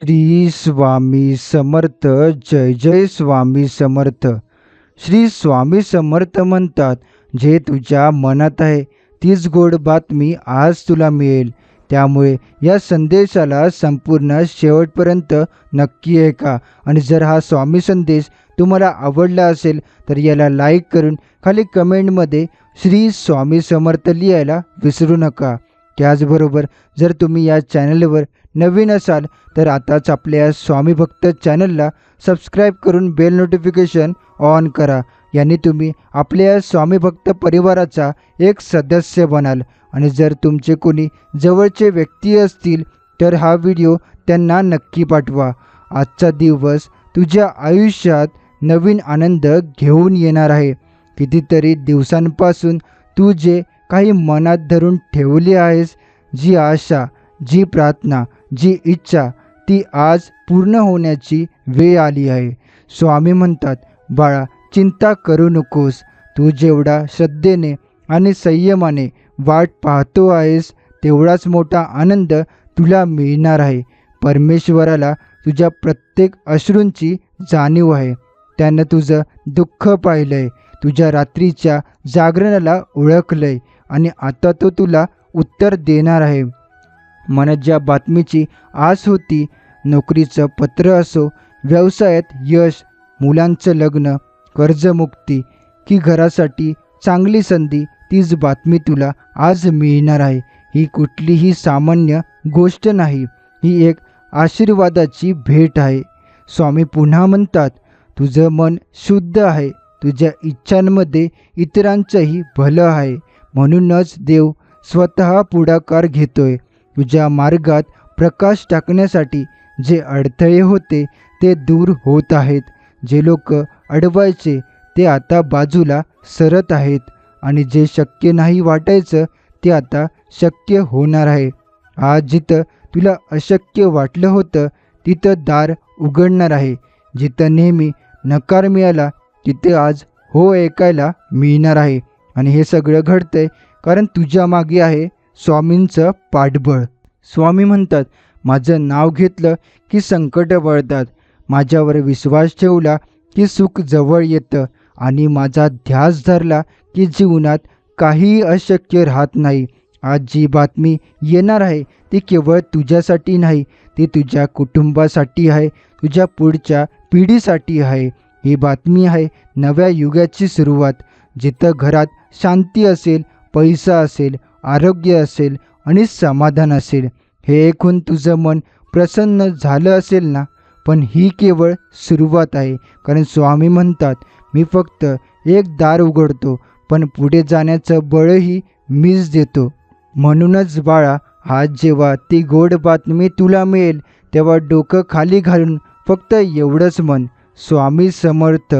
श्री स्वामी समर्थ. जय जय स्वामी समर्थ. श्री स्वामी समर्थ म्हणतात, जे तुझ्या मनात आहे तीच गोड बातमी आज तुला मिळेल. त्यामुळे या संदेशाला संपूर्ण शेवटपर्यंत नक्की ऐका. आणि जर हा स्वामी संदेश तुम्हाला आवडला असेल तर याला लाईक करून खाली कमेंटमध्ये श्री स्वामी समर्थ लिहायला विसरू नका. त्याचबरोबर जर तुम्ही या चॅनलवर नवीन असाल तर आताच आपल्या स्वामी भक्त चॅनलला सबस्क्राईब करून बेल नोटिफिकेशन ऑन करा. याने तुम्ही आपल्या स्वामी भक्त परिवाराचा एक सदस्य बनाल. आणि जर तुमचे कोणी जवळचे व्यक्ती असतील तर हा व्हिडिओ त्यांना नक्की पाठवा. आजचा दिवस तुझ्या आयुष्यात नवीन आनंद घेऊन येणार आहे. कितीतरी दिवसांपासून तू जे काही मनात धरून ठेवले आहेस, जी आशा, जी प्रार्थना, जी इच्छा, ती आज पूर्ण होण्याची वेळ आली आहे. स्वामी म्हणतात, बाळा चिंता करू नकोस. तू जेवढा श्रद्धेने आणि संयमाने वाट पाहतो आहेस तेवढाच मोठा आनंद तुला मिळणार आहे. परमेश्वराला तुझ्या प्रत्येक अश्रूंची जाणीव आहे. त्यानं तुझं दुःख पाहिलंय, तुझ्या रात्रीच्या जागरणाला ओळखलंय आणि आता तो तुला उत्तर देणार आहे. मनात ज्या बातमीची आस होती, नोकरीचं पत्र असो, व्यवसायात यश, मुलांचं लग्न, कर्जमुक्ती की घरासाठी चांगली संधी, तीच बातमी तुला आज मिळणार आहे. ही कुठलीही सामान्य गोष्ट नाही, ही एक आशीर्वादाची भेट आहे. स्वामी पुन्हा म्हणतात, तुझं मन शुद्ध आहे, तुझ्या इच्छांमध्ये इतरांचंही भलं आहे. म्हणूनच देव स्वतः पुढाकार घेतोय. तुझ्या मार्गात प्रकाश टाकण्यासाठी जे अडथळे होते ते दूर होत आहेत. जे लोक अडवायचे ते आता बाजूला सरत आहेत. आणि जे शक्य नाही वाटायचं ते आता शक्य होणार आहे. आज जिथं तुला अशक्य वाटलं होतं तिथं दार उघडणार आहे. जिथं नेहमी नकार मिळाला तिथे आज हो ऐकायला मिळणार आहे. आणि हे सगळं घडतंय कारण तुझ्या मागे आहे स्वामींचं पाठबळ. स्वामी म्हणतात, माझं नाव घेतलं की संकट वळतात, माझ्यावर विश्वास ठेवला की सुख जवळ येतं, आणि माझा ध्यास धरला की जीवनात काहीही अशक्य राहत नाही. आज जी बातमी येणार आहे ती केवळ तुझ्यासाठी नाही, ती तुझ्या कुटुंबासाठी आहे, तुझ्या पुढच्या पिढीसाठी आहे. ही बातमी आहे नव्या युगाची सुरुवात. जिथं घरात शांती असेल, पैसा असेल, आरोग्य असेल आणि समाधान असेल. हे ऐकून तुझं मन प्रसन्न झालं असेल ना? पण ही केवळ सुरुवात आहे. कारण स्वामी म्हणतात, मी फक्त एक दार उघडतो, पण पुढे जाण्याचं बळही मीच देतो. म्हणूनच बाळा, आज जेव्हा ती गोड बातमी तुला मिळेल तेव्हा डोकं खाली घालून फक्त एवढंच म्हण, स्वामी समर्थ,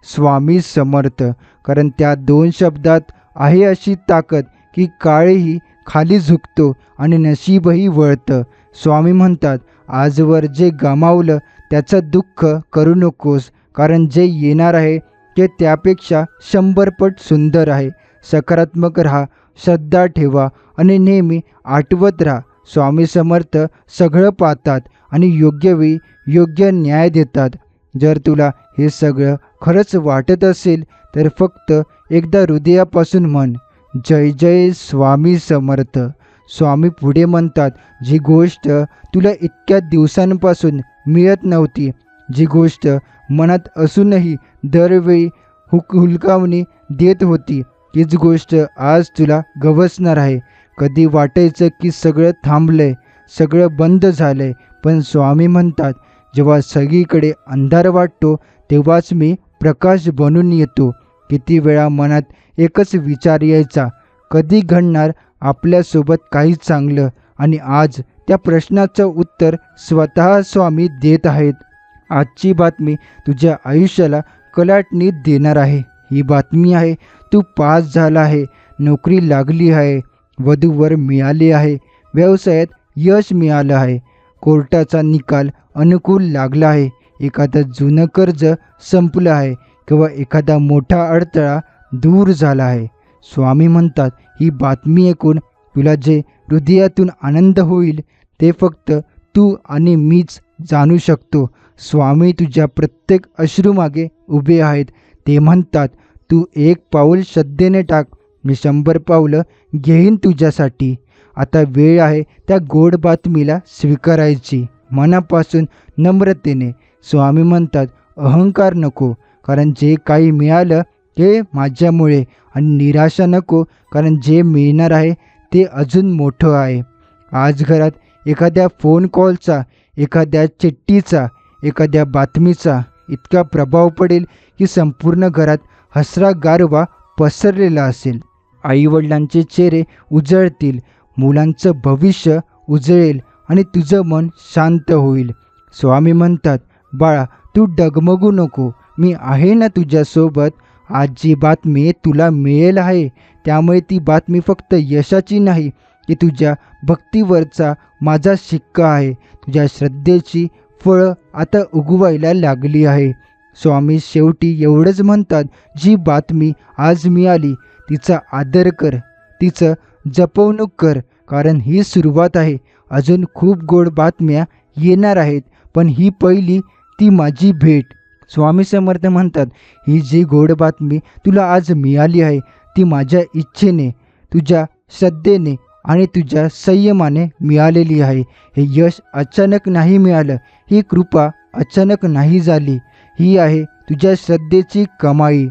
स्वामी समर्थ. कारण त्या दोन शब्दात आहे अशी ताकद की काळही खाली झुकतो आणि नशीबही वळतं. स्वामी म्हणतात, आजवर जे गमावलं त्याचं दुःख करू नकोस, कारण जे येणार आहे ते त्यापेक्षा 100 पट सुंदर आहे. सकारात्मक राहा, श्रद्धा ठेवा आणि नेहमी आठवत राहा, स्वामी समर्थ सगळं पाहतात आणि योग्य वेळी योग्य न्याय देतात. जर तुला हे सगळं खरंच वाटत असेल तर फक्त एकदा हृदयापासून म्हण, जय जय स्वामी समर्थ. स्वामी पुढे म्हणतात, जी गोष्ट तुला इतक्या दिवसांपासून मिळत नव्हती, जी गोष्ट मनात असूनही दरवेळी हुलकावणी देत होती, तीच गोष्ट आज तुला गवसणार आहे. कधी वाटायचं की सगळं थांबलंय, सगळं बंद झालंय, पण स्वामी म्हणतात, जेव्हा सगळीकडे अंधार वाटतो तेव्हाच मी प्रकाश बनून येतो. किती वेळा मनात एकच विचार यायचा, कधी घडणार आपल्यासोबत काही चांगलं? आणि आज त्या प्रश्नाचं उत्तर स्वतः स्वामी देत आहेत. आजची बातमी तुझ्या आयुष्याला कलाटणी देणार आहे. ही बातमी आहे, तू पास झाला आहे, नोकरी लागली आहे, वधूवर मिळाले आहे, व्यवसायात यश मिळालं आहे, कोर्टाचा निकाल अनुकूल लागला आहे, एखादं जुनं कर्ज संपलं आहे किंवा एखादा मोठा अडथळा दूर झाला आहे. स्वामी म्हणतात, ही बातमी ऐकून तुला जे हृदयातून आनंद होईल ते फक्त तू आणि मीच जाणू शकतो. स्वामी तुझ्या प्रत्येक अश्रूमागे उभे आहेत. ते म्हणतात, तू 1 पाऊल श्रद्धेने टाक, मी 100 पावलं घेईन तुझ्यासाठी. आता वेळ आहे त्या गोड बातमीला स्वीकारायची, मनापासून नम्रतेने. स्वामी म्हणतात, अहंकार नको, कारण जे काही मिळालं ते माझ्यामुळे, आणि निराशा नको, कारण जे मिळणार आहे ते अजून मोठं आहे. आज घरात एखाद्या फोन कॉलचा, एखाद्या चिठ्ठीचा, एखाद्या बातमीचा इतका प्रभाव पडेल की संपूर्ण घरात हसरा गारवा पसरलेला असेल. आईवडिलांचे चेहरे उजळतील, मुलांचं भविष्य उजळेल आणि तुझं मन शांत होईल. स्वामी म्हणतात, बाळा तू डगमगू नको, मी आहे ना तुझ्यासोबत. आज जी बातमी तुला मिळेल आहे त्यामुळे ती बातमी फक्त यशाची नाही, ती तुझ्या भक्तीवरचा माझा शिक्का आहे. तुझ्या श्रद्धेची फळं आता उगवायला लागली आहे. स्वामी शेवटी एवढंच म्हणतात, जी बातमी आज मिळाली तिचा आदर कर, तिचं जपवणूक कर, कारण ही सुरुवात आहे. अजून खूप गोड बातम्या येणार आहेत, पण ही पहिली, ती माझी भेट. स्वामी समर्थ म्हणतात, ही जी गोड बातमी तुला आज मिळाली आहे ती माझ्या इच्छेने, तुझ्या श्रद्धेने आणि तुझ्या संयमाने मिळालेली आहे. हे यश अचानक नाही मिळालं, ही कृपा अचानक नाही झाली, ही आहे तुझ्या श्रद्धेची कमाई.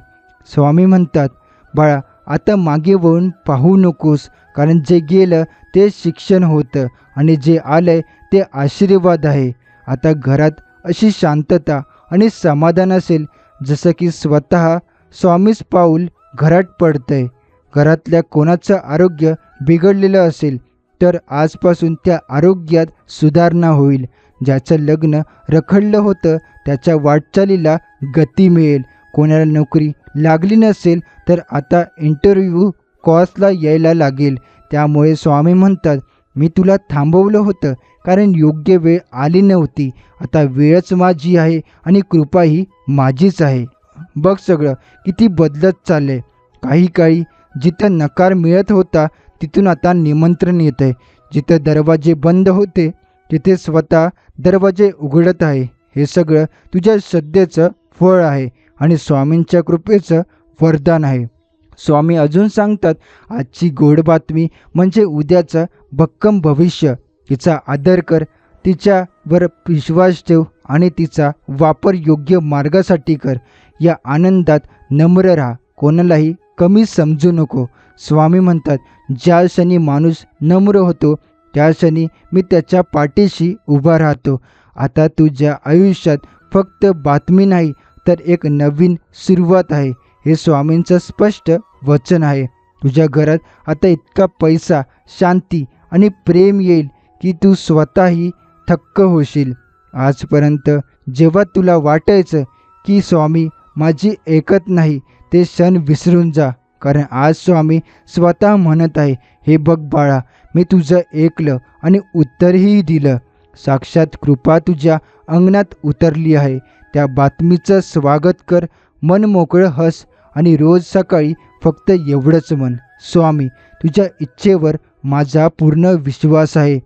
स्वामी म्हणतात, बाळा आता मागे वळून पाहू नकोस, कारण जे गेलं ते शिक्षण होतं आणि जे आलंय ते आशीर्वाद आहे. आता घरात अशी शांतता आणि समाधान असेल जसं की स्वतः स्वामीच पाऊल घरात पडतंय. घरातल्या कोणाचं आरोग्य बिघडलेलं असेल तर आजपासून त्या आरोग्यात सुधारणा होईल. ज्याचं लग्न रखडलं होतं त्याच्या वाटचालीला गती मिळेल. कोणाला नोकरी लागली नसेल तर आता इंटरव्ह्यू कॉर्सला यायला लागेल. त्यामुळे स्वामी म्हणतात, मी तुला थांबवलं होतं कारण योग्य वेळ आली नव्हती. आता वेळच माझी आहे आणि कृपाही माझीच आहे. बघ सगळं किती बदलत चाललंय. काही काळी जिथं नकार मिळत होता तिथून आता निमंत्रण येत आहे. जिथं दरवाजे बंद होते तिथे स्वतः दरवाजे उघडत आहे. हे सगळं तुझ्या श्रद्धेचं फळ आहे आणि स्वामींच्या कृपेचं वरदान आहे. स्वामी अजून सांगतात, आजची गोड बातमी म्हणजे उद्याचं भक्कम भविष्य. तिचा आदर कर, तिच्यावर विश्वास ठेव आणि तिचा वापर योग्य मार्गासाठी कर. या आनंदात नम्र राहा, कोणालाही कमी समजू नको. स्वामी म्हणतात, ज्या क्षणी माणूस नम्र होतो त्या क्षणी मी त्याच्या पाठीशी उभा राहतो. आता तुझ्या आयुष्यात फक्त बातमी नाही तर एक नवीन सुरुवात आहे. हे स्वामींचं स्पष्ट वचन आहे. तुझ्या घरात आता इतका पैसा, शांती आणि प्रेम येईल की तू स्वतःही थक्क होशील. आजपर्यंत जेव्हा तुला वाटायचं की स्वामी माझी ऐकत नाही, ते क्षण विसरून जा, कारण आज स्वामी स्वतः म्हणत आहे, हे बघ बाळा, मी तुझं ऐकलं आणि उत्तरही दिलं. साक्षात कृपा तुझ्या अंगणात उतरली आहे. त्या बातमीचं स्वागत कर, मन मोकळं हस आणि रोज सकाळी फक्त एवढंच म्हण, स्वामी तुझ्या इच्छेवर माझा पूर्ण विश्वास आहे.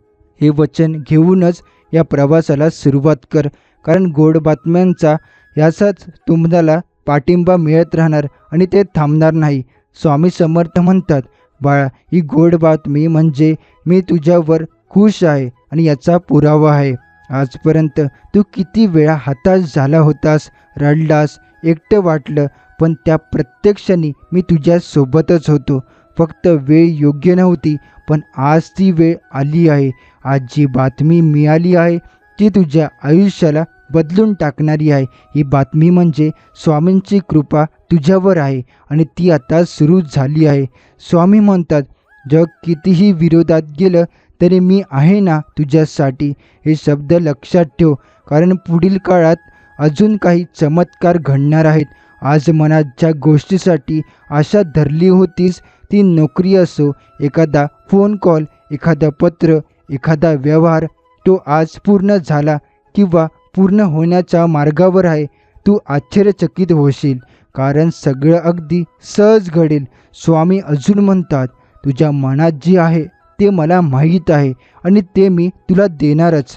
हे वचन घेऊनच या प्रवासाला सुरुवात कर, कारण गोड बातम्यांचा याचाच तुम्हाला पाठिंबा मिळत राहणार आणि ते थांबणार नाही. स्वामी समर्थ म्हणतात, बाळा ही गोड बातमी म्हणजे मी तुझ्यावर खुश आहे आणि याचा पुरावा आहे. आजपर्यंत तू किती वेळा हताश झाला होतास, रडलास, एकटं वाटलं, पण त्या प्रत्येक क्षणी मी तुझ्या सोबतच होतो. फक्त वेळ योग्य नव्हती, पण आज ती वेळ आली आहे. आज जी बातमी मिळाली आहे ती तुझ्या आयुष्याला बदलून टाकणारी आहे. ही बातमी म्हणजे स्वामींची कृपा तुझ्यावर आहे आणि ती आता सुरू झाली आहे. स्वामी म्हणतात, जग कितीही विरोधात गेलं तरी मी आहे ना तुझ्यासाठी. हे शब्द लक्षात ठेव, कारण पुढील काळात अजून काही चमत्कार घडणार आहेत. आज मनात ज्या गोष्टीसाठी आशा धरली होतीस, ती नोकरी असो, एखादा फोन कॉल, एखादं पत्र, एखादा व्यवहार, तो आज पूर्ण झाला किंवा पूर्ण होण्याच्या मार्गावर आहे. तू आश्चर्यचकित होशील, कारण सगळं अगदी सहज घडेल. स्वामी अजून म्हणतात, तुझ्या मनात जे आहे ते मला माहीत आहे आणि ते मी तुला देणारच.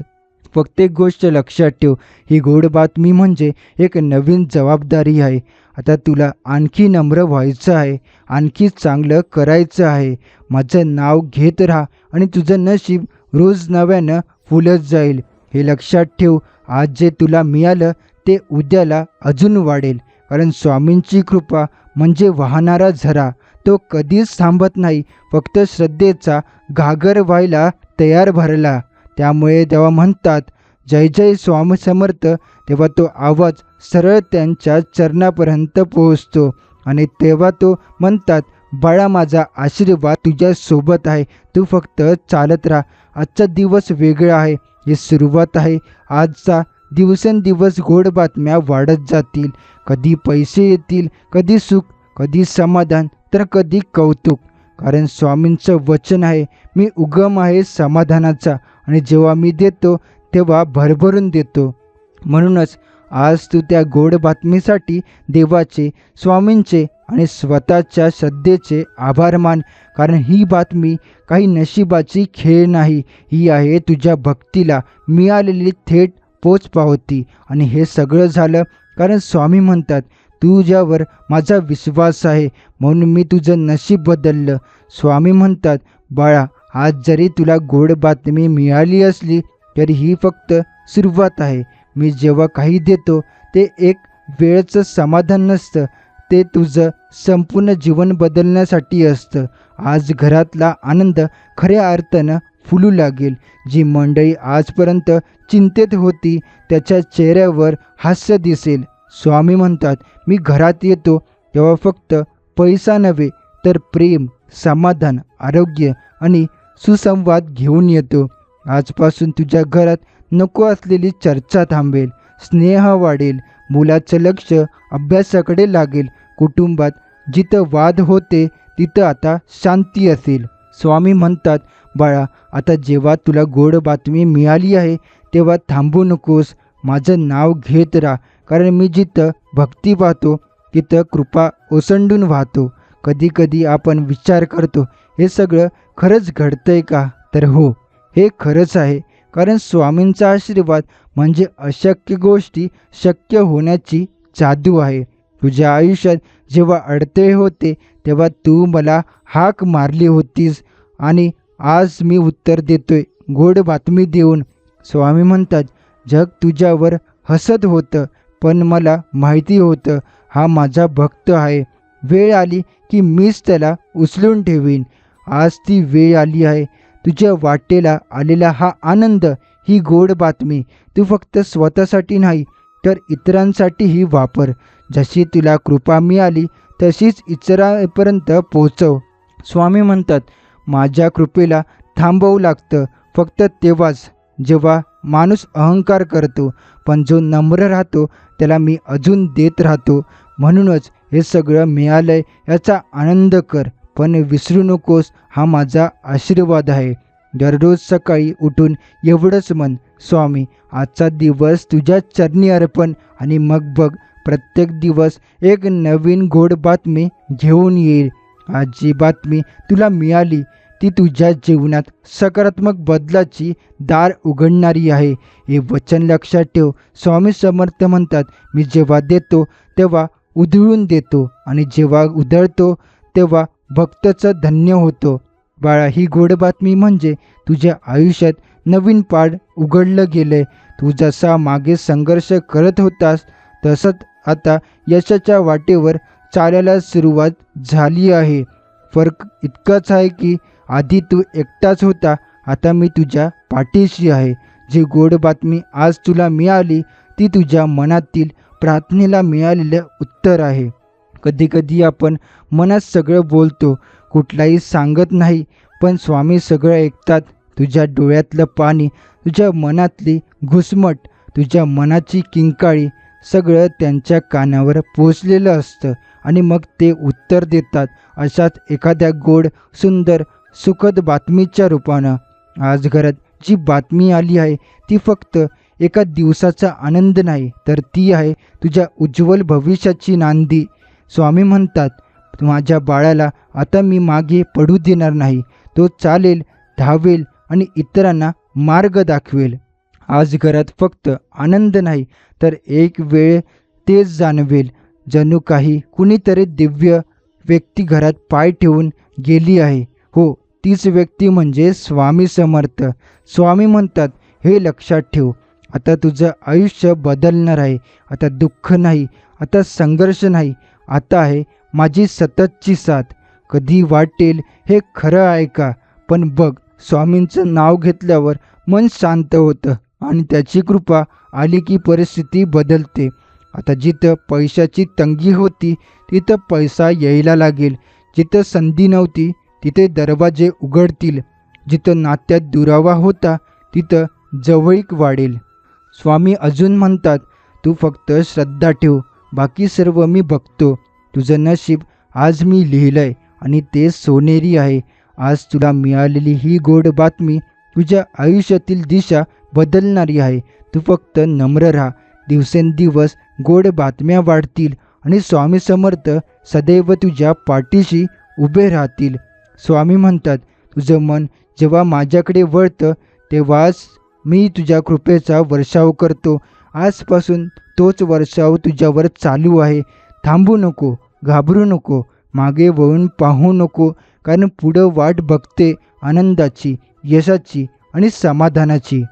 प्रत्येक गोष्ट लक्षात ठेव. ही गोड बातमी म्हणजे एक नवीन जबाबदारी आहे. आता तुला आणखी नम्र व्हायचं आहे, आणखी चांगलं करायचं आहे. माझं नाव घेत राहा आणि तुझं नशीब रोज नव्यानं फुलत जाईल. हे लक्षात ठेव. आज जे तुला मिळालं ते उद्याला अजून वाढेल. कारण स्वामींची कृपा म्हणजे वाहणारा झरा. तो कधीच थांबत नाही, फक्त श्रद्धेचा घागर व्हायला तयार भरला. त्यामुळे जेव्हा म्हणतात जय जय स्वामी समर्थ, तेव्हा तो आवाज सरळ त्यांच्या चरणापर्यंत पोहोचतो. आणि तेव्हा तो म्हणतात, बाळा माझा आशीर्वाद तुझ्यासोबत आहे, तू फक्त चालत राहा. आजचा दिवस वेगळा आहे, ही सुरुवात आहे. आजचा दिवसेंदिवस गोड बातम्या वाढत जातील. कधी पैसे येतील, कधी सुख, कधी समाधान, तर कधी कौतुक. कारण स्वामींचं वचन आहे, मी उगम आहे समाधानाचा आणि जेव्हा मी देतो तेव्हा भरभरून देतो. म्हणूनच आज तू त्या गोड बातमीसाठी देवाचे, स्वामींचे आणि स्वतःच्या श्रद्धेचे आभार मान. कारण ही बातमी काही नशिबाची खेळ नाही, ही आहे तुझ्या भक्तीला मिळालेली थेट पोचपावती. आणि हे सगळं झालं कारण स्वामी म्हणतात, तुझ्यावर माझा विश्वास आहे म्हणून मी तुझं नशीब बदललं. स्वामी म्हणतात, बाळा आज जरी तुला गोड बातमी मिळाली असली तरी ही फक्त सुरुवात आहे. मी जेव्हा काही देतो ते एक वेळचं समाधान नसतं, ते तुझं संपूर्ण जीवन बदलण्यासाठी असतं. आज घरातला आनंद खऱ्या अर्थानं फुलू लागेल. जी मंडळी आजपर्यंत चिंतेत होती त्याच्या चेहऱ्यावर हास्य दिसेल. स्वामी म्हणतात, मी घरात येतो तेव्हा फक्त पैसा नव्हे तर प्रेम, समाधान, आरोग्य आणि सुसंवाद घेऊन येतो. आजपासून तुझ्या घरात नको असलेली चर्चा थांबेल, स्नेह वाढेल, मुलाचं लक्ष अभ्यासाकडे लागेल. कुटुंबात जिथं वाद होते तिथं आता शांती असेल. स्वामी म्हणतात, बाळा आता जेव्हा तुला गोड बातमी मिळाली आहे तेव्हा थांबू नकोस. माझं नाव घेत राहा. कारण मी जिथं भक्ती पाहतो तिथं कृपा ओसंडून वाहतो. कधी कधी आपण विचार करतो, हे सगळं खरंच घडतंय का? तर हो, हे खरंच आहे. कारण स्वामींचा आशीर्वाद म्हणजे अशक्य गोष्टी शक्य होण्याची जादू आहे. तुझ्या आयुष्यात जेव्हा अडथळे होते तेव्हा तू मला हाक मारली होतीस आणि आज मी उत्तर देतोय गोड बातमी देऊन. स्वामी म्हणतात, जग तुझ्यावर हसत होतं पण मला माहिती होतं हा माझा भक्त आहे. वेळ आली की मीच त्याला उचलून ठेवीन. आज ती वेळ आली आहे. तुझ्या वाटेला आलेला हा आनंद, ही गोड बातमी तू फक्त स्वतःसाठी नाही तर इतरांसाठीही वापर. जशी तुला कृपा मिळाली तशीच इतरांपर्यंत पोहोचव. स्वामी म्हणतात, माझ्या कृपेला थांबवू लागतं फक्त तेव्हाच जेव्हा माणूस अहंकार करतो, पण जो नम्र राहतो त्याला मी अजून देत राहतो. म्हणूनच हे सगळं मिळालंय याचा आनंद कर, पण विसरू नकोस हा माझा आशीर्वाद आहे. दररोज सकाळी उठून एवढंच म्हण, स्वामी आजचा दिवस तुझ्या चरणी अर्पण, आणि मग बघ प्रत्येक दिवस एक नवीन गोड बातमी घेऊन येईल. आज जी बातमी तुला मिळाली ती तुझ्या जीवनात सकारात्मक बदलाची दार उघडणारी आहे. हे वचन लक्षात ठेव. स्वामी समर्थ म्हणतात, मी जेव्हा देतो तेव्हा उधळून देतो आणि जेव्हा उधळतो तेव्हा भक्तचं धन्य होतो. बाळा ही गोड बातमी म्हणजे तुझ्या आयुष्यात नवीन पाड उघडलं गेलंय. तू जसा मागे संघर्ष करत होतास तसंच आता यशाच्या वाटेवर चालायला सुरुवात झाली आहे. फरक इतकाच आहे की आधी तू एकटाच होता, आता मी तुझ्या पाठीशी आहे. जी गोड बातमी आज तुला मिळाली ती तुझ्या मनातील प्रार्थनेला मिळालेलं उत्तर आहे. कधीकधी आपण मनात सगळं बोलतो, कुठलाही सांगत नाही, पण स्वामी सगळं ऐकतात. तुझ्या डोळ्यातलं पाणी, तुझ्या मनातली घुसमट, तुझ्या मनाची किंकाळी सगळं त्यांच्या कानावर पोचलेलं असतं आणि मग ते उत्तर देतात अशाच एखाद्या गोड, सुंदर, सुखद बातमीच्या रूपानं. आज घरात जी बातमी आली आहे ती फक्त एका दिवसाचा आनंद नाही, तर ती आहे तुझ्या उज्ज्वल भविष्याची नांदी. स्वामी म्हणतात, माझ्या बाळाला आता मी मागे पडू देणार नाही. तो चालेल, धावेल आणि इतरांना मार्ग दाखवेल. आज घरात फक्त आनंद नाही तर एक वेळ तेच जाणवेल, जणू काही कुणीतरी दिव्य व्यक्ती घरात पाय ठेवून गेली आहे. हो, तीच व्यक्ती म्हणजे स्वामी समर्थ. स्वामी म्हणतात, हे लक्षात ठेव, आता तुझं आयुष्य बदलणार आहे. आता दुःख नाही, आता संघर्ष नाही, आता आहे माझी सततची साथ. कधी वाटेल हे खरं आहे का, पण बघ, स्वामींचं नाव घेतल्यावर मन शांत होतं आणि त्याची कृपा आली की परिस्थिती बदलते. आता जिथं पैशाची तंगी होती तिथं पैसा यायला लागेल. जिथं संधी नव्हती तिथे दरवाजे उघडतील. जिथं नात्यात दुरावा होता तिथं जवळीक वाढेल. स्वामी अजून म्हणतात, तू फक्त श्रद्धा ठेव, बाकी सर्व मी बघतो. तुझं नशीब आज मी लिहिलंय आणि ते सोनेरी आहे. आज तुला मिळालेली ही गोड बातमी तुझ्या आयुष्यातील दिशा बदलणारी आहे. तू फक्त नम्र राहा. दिवसेंदिवस गोड बातम्या वाढतील आणि स्वामी समर्थ सदैव तुझ्या पाठीशी उभे राहतील. स्वामी म्हणतात, तुझं मन जेव्हा माझ्याकडे वळतं तेव्हाच मी तुझ्या कृपेचा वर्षाव करतो. आजपासून तोच वर्षाव तुझ्यावर चालू आहे. थांबू नको, घाबरू नको, मागे वळून पाहू नको, कारण पुढं वाट बघते आनंदाची, यशाची आणि समाधानाची.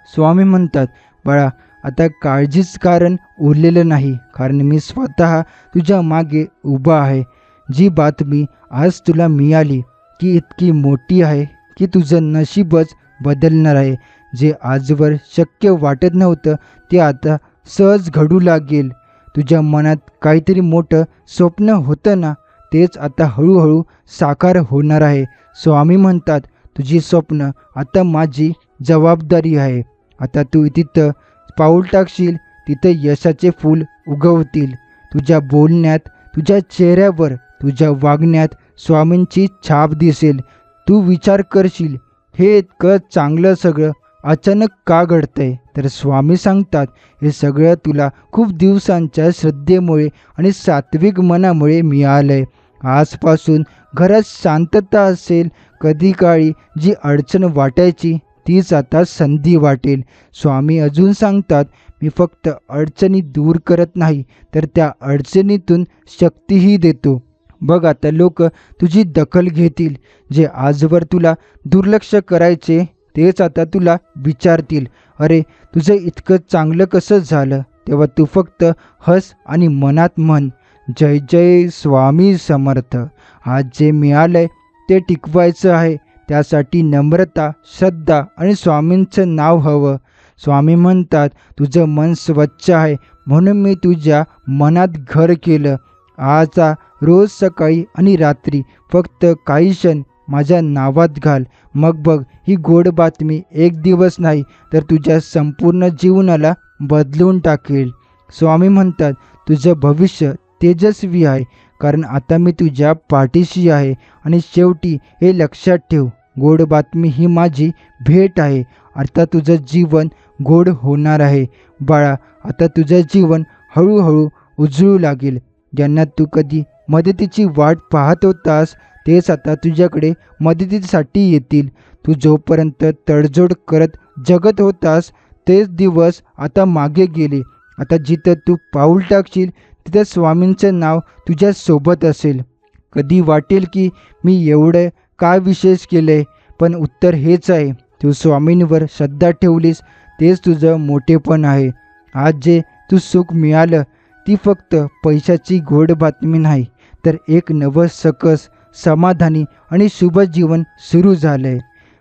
स्वामी म्हणतात, बाळा, आता काळजीच कारण उरलेलं नाही, कारण मी स्वतः तुझ्या मागे उभा आहे. जी बातमी आज तुला मिळाली की इतकी मोठी आहे की तुझं नशीबच बदलणार आहे. जे आजवर शक्य वाटत नव्हतं ते आता सहज घडू लागेल. तुझ्या मनात काहीतरी मोठं स्वप्न होतं ना, तेच आता हळूहळू साकार होणार आहे. स्वामी म्हणतात, तुझी स्वप्न आता माझी जबाबदारी आहे. आता तू तिथं पाऊल टाकशील तिथं यशाचे फूल उगवतील. तुझ्या बोलण्यात, तुझ्या चेहऱ्यावर, तुझ्या वागण्यात स्वामींची छाप दिसेल. तू विचार करशील, हे इतकं चांगलं सगळं अचानक का घडतंय? तर स्वामी सांगतात, हे सगळं तुला खूप दिवसांच्या श्रद्धेमुळे आणि सात्विक मनामुळे मिळालंय. आजपासून घरात शांतता असेल. कधी काळी जी अडचण वाटायची तीच आता संधी वाटेल. स्वामी अजून सांगतात, मी फक्त अडचणी दूर करत नाही तर त्या अडचणीतून शक्तीही देतो. बघ, आता लोक तुझी दखल घेतील. जे आजवर तुला दुर्लक्ष करायचे तेच आता तुला विचारतील, अरे तुझं इतकं चांगलं कसं झालं? तेव्हा तू फक्त हस आणि मनात म्हण, जय जय स्वामी समर्थ. आज जे मिळालंय ते टिकवायचं आहे. त्यासाठी नम्रता, श्रद्धा आणि स्वामींचं नाव हवं. स्वामी म्हणतात, तुझं मन स्वच्छ आहे म्हणून मी तुझ्या मनात घर केलं. आजचा रोज सकाळी आणि रात्री फक्त काही क्षण माझ्या नावात घाल. मग बघ, ही गोड बातमी एक दिवस नाही तर तुझ्या संपूर्ण जीवनाला बदलून टाकेल. स्वामी म्हणतात, तुझं भविष्य तेजस्वी आहे, कारण आता मी तुझ्या पाठीशी आहे. आणि शेवटी हे लक्षात ठेव, गोड बातमी ही माझी भेट आहे. आता तुझं जीवन गोड होणार आहे. बाळा, आता तुझं जीवन हळूहळू उजळू लागेल. ज्यांना तू कधी मदतीची वाट पाहत होतास तेच आता तुझ्याकडे मदतीसाठी येतील. तू जोपर्यंत तडजोड करत जगत होतास तेच दिवस आता मागे गेले. आता जिथं तू पाऊल टाकशील तिथं स्वामींचं नाव तुझ्या सोबत असेल. कधी वाटेल की मी एवढं काय विशेष केलंय, पण उत्तर हेच आहे, तू स्वामींवर श्रद्धा ठेवलीस तेच तुझं मोठेपण आहे. आज जे तू सुख मिळालं ती फक्त पैशाची गोड बातमी नाही, तर एक नवं सकस, समाधानी आणि शुभ जीवन सुरू झालंय.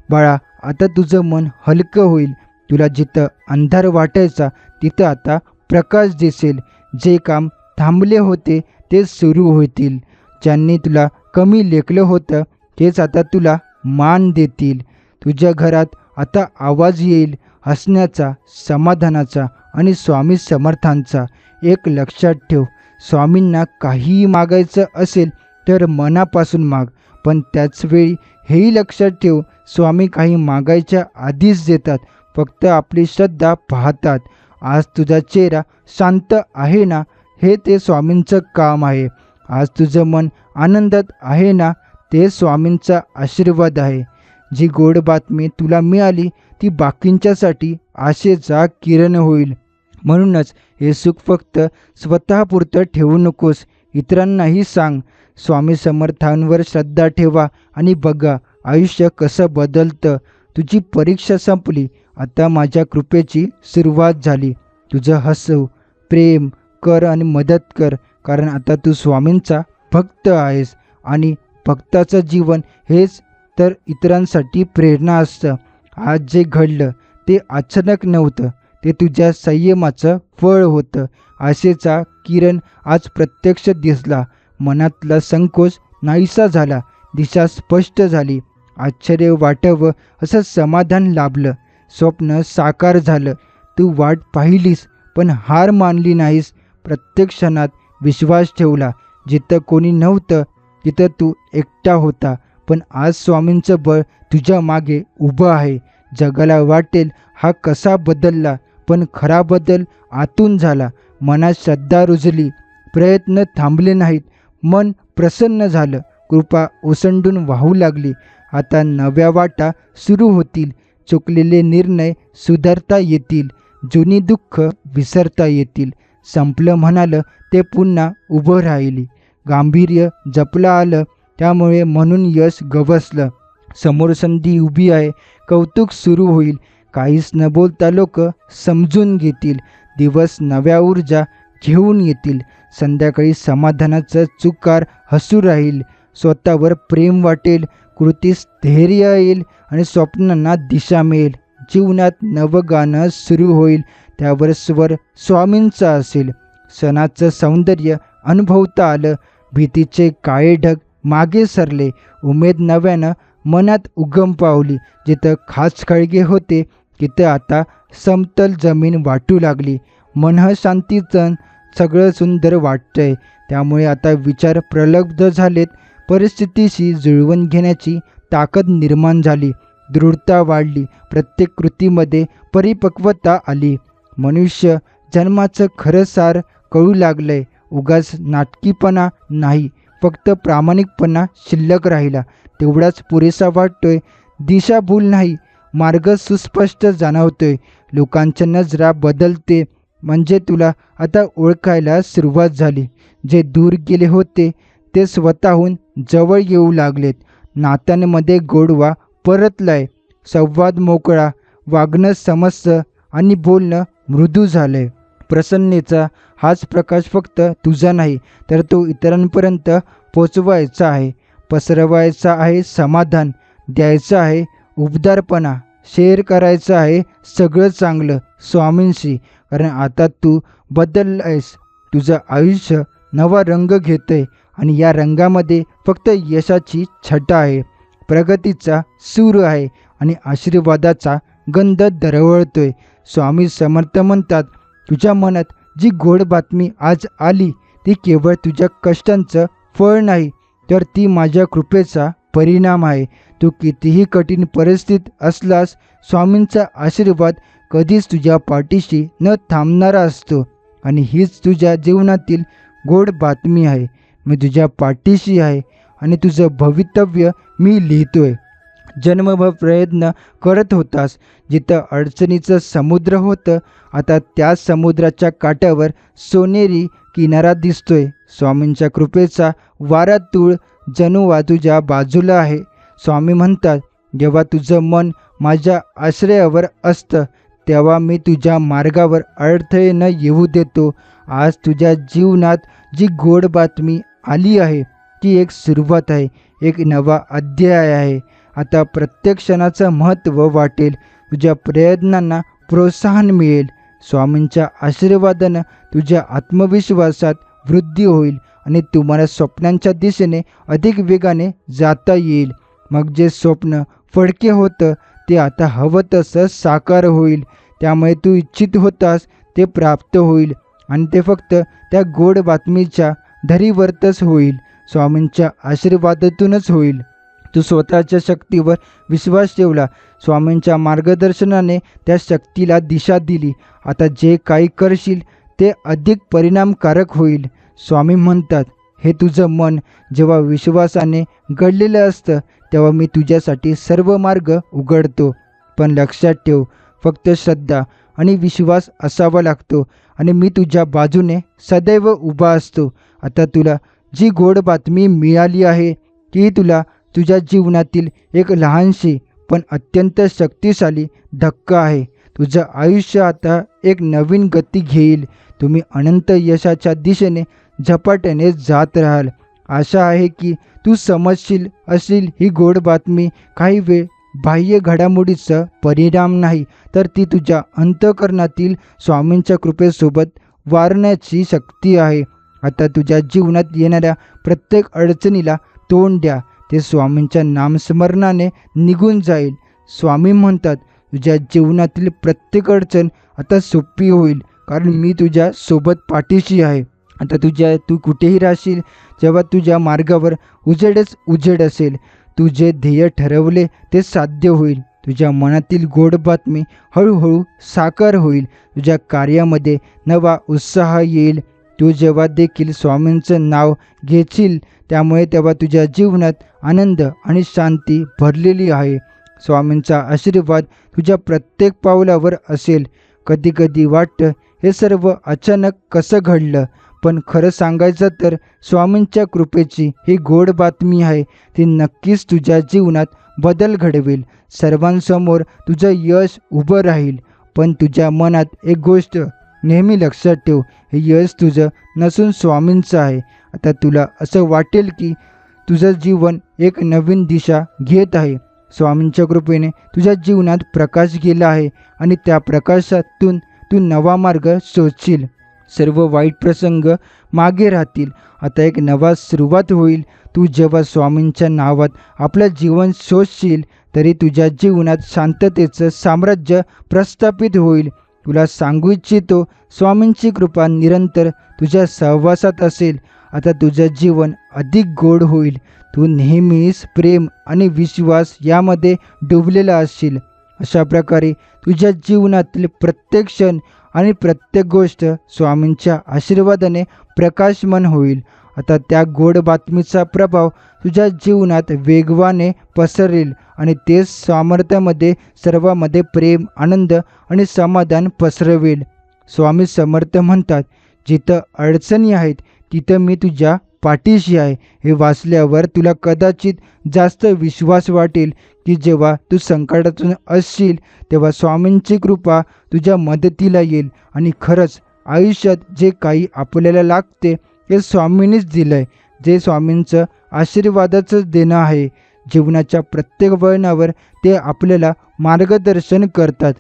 बाळा, आता तुझं मन हलकं होईल. तुला जिथं अंधार वाटायचा तिथं आता प्रकाश दिसेल. जे काम थांबले होते ते सुरू होतील. ज्यांनी तुला कमी लेखलं होतं तेच आता तुला मान देतील. तुझ्या घरात आता आवाज येईल हसण्याचा, समाधानाचा आणि स्वामी समर्थांचा. एक लक्षात ठेव, स्वामींना काहीही मागायचं असेल तर मनापासून माग, पण त्याचवेळी हेही लक्षात ठेव, स्वामी काही मागायच्या आधीच देतात, फक्त आपली श्रद्धा पाहतात. आज तुझा चेहरा शांत आहे ना, हे ते स्वामींचं काम आहे. आज तुझं मन आनंदात आहे ना, ते स्वामींचा आशीर्वाद आहे. जी गोड बातमी तुला मिळाली ती बाकींच्यासाठी आशेचा किरण होईल. म्हणूनच हे सुख फक्त स्वतःपुरतं ठेवू नकोस, इतरांनाही सांग. स्वामी समर्थांवर श्रद्धा ठेवा आणि बघा आयुष्य कसं बदलतं. तुझी परीक्षा संपली, आता माझ्या कृपेची सुरुवात झाली. तुझं हसव, प्रेम कर आणि मदत कर, कारण आता तू स्वामींचा भक्त आहेस आणि भक्ताचं जीवन हेच तर इतरांसाठी प्रेरणा असतं. आज जे घडलं ते अचानक नव्हतं, ते तुझ्या संयमाचं फळ होतं. आशेचा किरण आज प्रत्यक्ष दिसला, मनातला संकोच नाहीसा झाला, दिशा स्पष्ट झाली. आश्चर्य वाटावं असं समाधान लाभलं. स्वप्न साकार झालं. तू वाट पाहिलीस पण हार मानली नाहीस. प्रत्येक क्षणात विश्वास ठेवला. जिथं कोणी नव्हतं तिथं तू एकटा होता, पण आज स्वामींचं बळ तुझ्या मागे उभं आहे. जगाला वाटेल हा कसा बदलला, पण खरा बदल आतून झाला. मनात श्रद्धा रुजली, प्रयत्न थांबले नाहीत, मन प्रसन्न झालं, कृपा ओसंडून वाहू लागली. आता नव्या वाटा सुरू होतील, चुकलेले निर्णय सुधारता येतील, जुनी दुःख विसरता येतील. संपलं म्हणालं ते पुन्हा उभं राहिली. गांभीर्य जपलं आलं, त्यामुळे म्हणून यश गवसलं. समोर संधी उभी आहे, कौतुक सुरू होईल. काहीच न बोलता लोक समजून घेतील. दिवस नव्या ऊर्जा घेऊन येतील. संध्याकाळी समाधानाचं चुकार हसू राहील. स्वतःवर प्रेम वाटेल, कृतीस धैर्य येईल आणि स्वप्नांना दिशा मिळेल. जीवनात नवं गाणं सुरू होईल, त्यावर स्वर स्वामींचा असेल. सणाचं सौंदर्य अनुभवता आलं. भीतीचे काळे ढग मागे सरले. उमेद नव्यानं मनात उगम पावली. जिथं खास खळगे होते तिथं आता समतल जमीन वाटू लागली. मन शांतीचं सगळं सुंदर वाटतंय. त्यामुळे आता विचार प्रलब्ध झालेत. परिस्थितीशी जुळवून घेण्याची ताकद निर्माण झाली. दृढता वाढली. प्रत्येक कृतीमध्ये परिपक्वता आली. मनुष्य जन्माचं खरं सार कळू लागलंय. उगाच नाटकीपणा नाही, फक्त प्रामाणिकपणा शिल्लक राहिला. तेवढाच पुरेसा वाटतोय. दिशाभूल नाही, मार्ग सुस्पष्ट जाणवतोय. लोकांच्या नजरा बदलते, म्हणजे तुला आता ओळखायला सुरुवात झाली. जे दूर गेले होते ते स्वतःहून जवळ येऊ लागलेत. नात्यांमध्ये गोडवा परतलाय. संवाद मोकळा, वागणं समस्या आणि बोलणं मृदू झालंय. प्रसन्नतेचा हाच प्रकाश फक्त तुझा नाही, तर तो इतरांपर्यंत पोचवायचा आहे. पसरवायचा आहे समाधान, द्यायचा आहे उबदारपणा, शेअर करायचं आहे सगळं चांगलं स्वामींशी. कारण आता तू बदललायस. तुझं आयुष्य नवा रंग घेतंय आणि या रंगामध्ये फक्त यशाची छटा आहे, प्रगतीचा सूर आहे आणि आशीर्वादाचा गंध दरवळतोय. स्वामी समर्थ म्हणतात, तुझ्या मनात जी गोड बातमी आज आली ती केवळ तुझ्या कष्टांचं फळ नाही, तर ती माझ्या कृपेचा परिणाम आहे. तू कितीही कठीण परिस्थितीत असलास, स्वामींचा आशीर्वाद कधीच तुझ्या पाठीशी न थांबणारा असतो. आणि हीच तुझ्या जीवनातील गोड बातमी आहे. मी तुझ्या पाठीशी आहे आणि तुझं भवितव्य मी लिहितोय. जन्मभर प्रयत्न करत होतास. जिथं अडचणीचं समुद्र होतं, आता त्या समुद्राच्या काठावर सोनेरी किनारा दिसतोय. स्वामींच्या कृपेचा वारा तूळ जणू तुझ्या बाजूला आहे. स्वामी म्हणतात, जेव्हा तुझं मन माझ्या आश्रयावर असतं तेव्हा मी तुझ्या मार्गावर अडथळे न येऊ देतो. आज तुझ्या जीवनात जी गोड बातमी आली आहे ती एक सुरुवात आहे, एक नवा अध्याय आहे. आता प्रत्येक क्षणाचं महत्त्व वाटेल. तुझ्या प्रयत्नांना प्रोत्साहन मिळेल. स्वामींच्या आशीर्वादानं तुझ्या आत्मविश्वासात वृद्धी होईल आणि तुम्हाला स्वप्नांच्या दिशेने अधिक वेगाने जाता येईल. मग जे स्वप्न फडके होतं ते आता हवं तसं साकार होईल. त्यामुळे तू इच्छित होतास ते प्राप्त होईल आणि ते फक्त त्या गोड बातमीच्या धरीवरच होईल. स्वामींच्या आशीर्वादातूनच होईल. तू स्वतःच्या शक्तीवर विश्वास ठेवला. स्वामींच्या मार्गदर्शनाने त्या शक्तीला दिशा दिली. आता जे काही करशील ते अधिक परिणामकारक होईल. स्वामी म्हणतात, हे तुझं मन जेव्हा विश्वासाने घडलेलं असतं तेव्हा मी तुझ्यासाठी सर्व मार्ग उघडतो. पण लक्षात ठेव, फक्त श्रद्धा आणि विश्वास असावा लागतो आणि मी तुझ्या बाजूने सदैव उभा असतो. आता तुला जी गोड बातमी मिळाली आहे ती तुला तुझ्या जीवनातील एक लहानशी पण अत्यंत शक्तिशाली धक्का आहे. तुझं आयुष्य आता एक नवीन गती घेईल. तुम्ही अनंत यशाच्या दिशेने झपाट्याने जात राहाल. आशा आहे की तू समजशील असेल ही गोड बातमी काही वेळ बाह्य घडामोडीचा परिणाम नाही, तर ती तुझ्या अंतःकरणातील स्वामींच्या कृपेसोबत वारण्याची शक्ती आहे. आता तुझ्या जीवनात येणाऱ्या प्रत्येक अडचणीला तोंड द्या. ते स्वामींच्या नामस्मरणाने निघून जाईल. स्वामी म्हणतात, तुझ्या जीवनातील प्रत्येक अडचण आता सोपी होईल, कारण मी तुझ्या सोबत पाठीशी आहे. आता तू कुठेही राहशील, जेव्हा तुझ्या मार्गावर उजेडच उजेड असेल. तू जे ध्येय ठरवले ते साध्य होईल. तुझ्या मनातील गोड बातमी हळूहळू साकार होईल. तुझ्या कार्यामध्ये नवा उत्साह येईल. तू जेव्हा देखील स्वामींचं नाव घेशील, त्यामुळे तेव्हा तुझ्या जीवनात आनंद आणि शांती भरलेली आहे. स्वामींचा आशीर्वाद तुझ्या प्रत्येक पावलावर असेल. कधीकधी वाटतं हे सर्व अचानक कसं घडलं, पण खरं सांगायचं तर स्वामींच्या कृपेची ही गोड बातमी आहे. ती नक्कीच तुझ्या जीवनात बदल घडवेल. सर्वांसमोर तुझं यश उभं राहील. पण तुझ्या मनात एक गोष्ट नेहमी लक्षात ठेव, हे यश तुझं नसून स्वामींचं आहे. आता तुला असं वाटेल की तुझं जीवन एक नवीन दिशा घेत आहे. स्वामींच्या कृपेने तुझ्या जीवनात प्रकाश गेला आहे आणि त्या प्रकाशातून तू नवा मार्ग शोधशील. सर्व वाईट प्रसंग मागे राहतील. आता एक नवा सुरुवात होईल. तू जेव्हा स्वामींच्या नावात आपलं जीवन शोधशील, तरी तुझ्या जीवनात शांततेचं साम्राज्य प्रस्थापित होईल. तुला सांगू इच्छितो, स्वामींची कृपा निरंतर तुझ्या सहवासात असेल. आता तुझं जीवन अधिक गोड होईल. तू नेहमीच प्रेम आणि विश्वास यामध्ये डुबलेला असशील. अशा प्रकारे तुझ्या जीवनातील प्रत्येक क्षण आणि प्रत्येक गोष्ट स्वामींच्या आशीर्वादाने प्रकाशमान होईल. आता त्या गोड बातमीचा प्रभाव तुझ्या जीवनात वेगवाने पसरेल आणि तेच सामर्थ्यामध्ये सर्वांमध्ये प्रेम, आनंद आणि समाधान पसरवेल. स्वामी समर्थ म्हणतात, जिथं अडचणी आहेत तिथं मी तुझ्या पाठीशी आहे. हे वाचल्यावर तुला कदाचित जास्त विश्वास वाटेल की जेव्हा तू संकटातून असशील, तेव्हा स्वामींची कृपा तुझ्या मदतीला येईल. आणि खरंच आयुष्यात जे काही आपल्याला लागते हे स्वामींनीच दिलं आहे. जे स्वामींचं आशीर्वादाचंच देणं आहे. जीवनाच्या प्रत्येक वळणावर ते आपल्याला मार्गदर्शन करतात.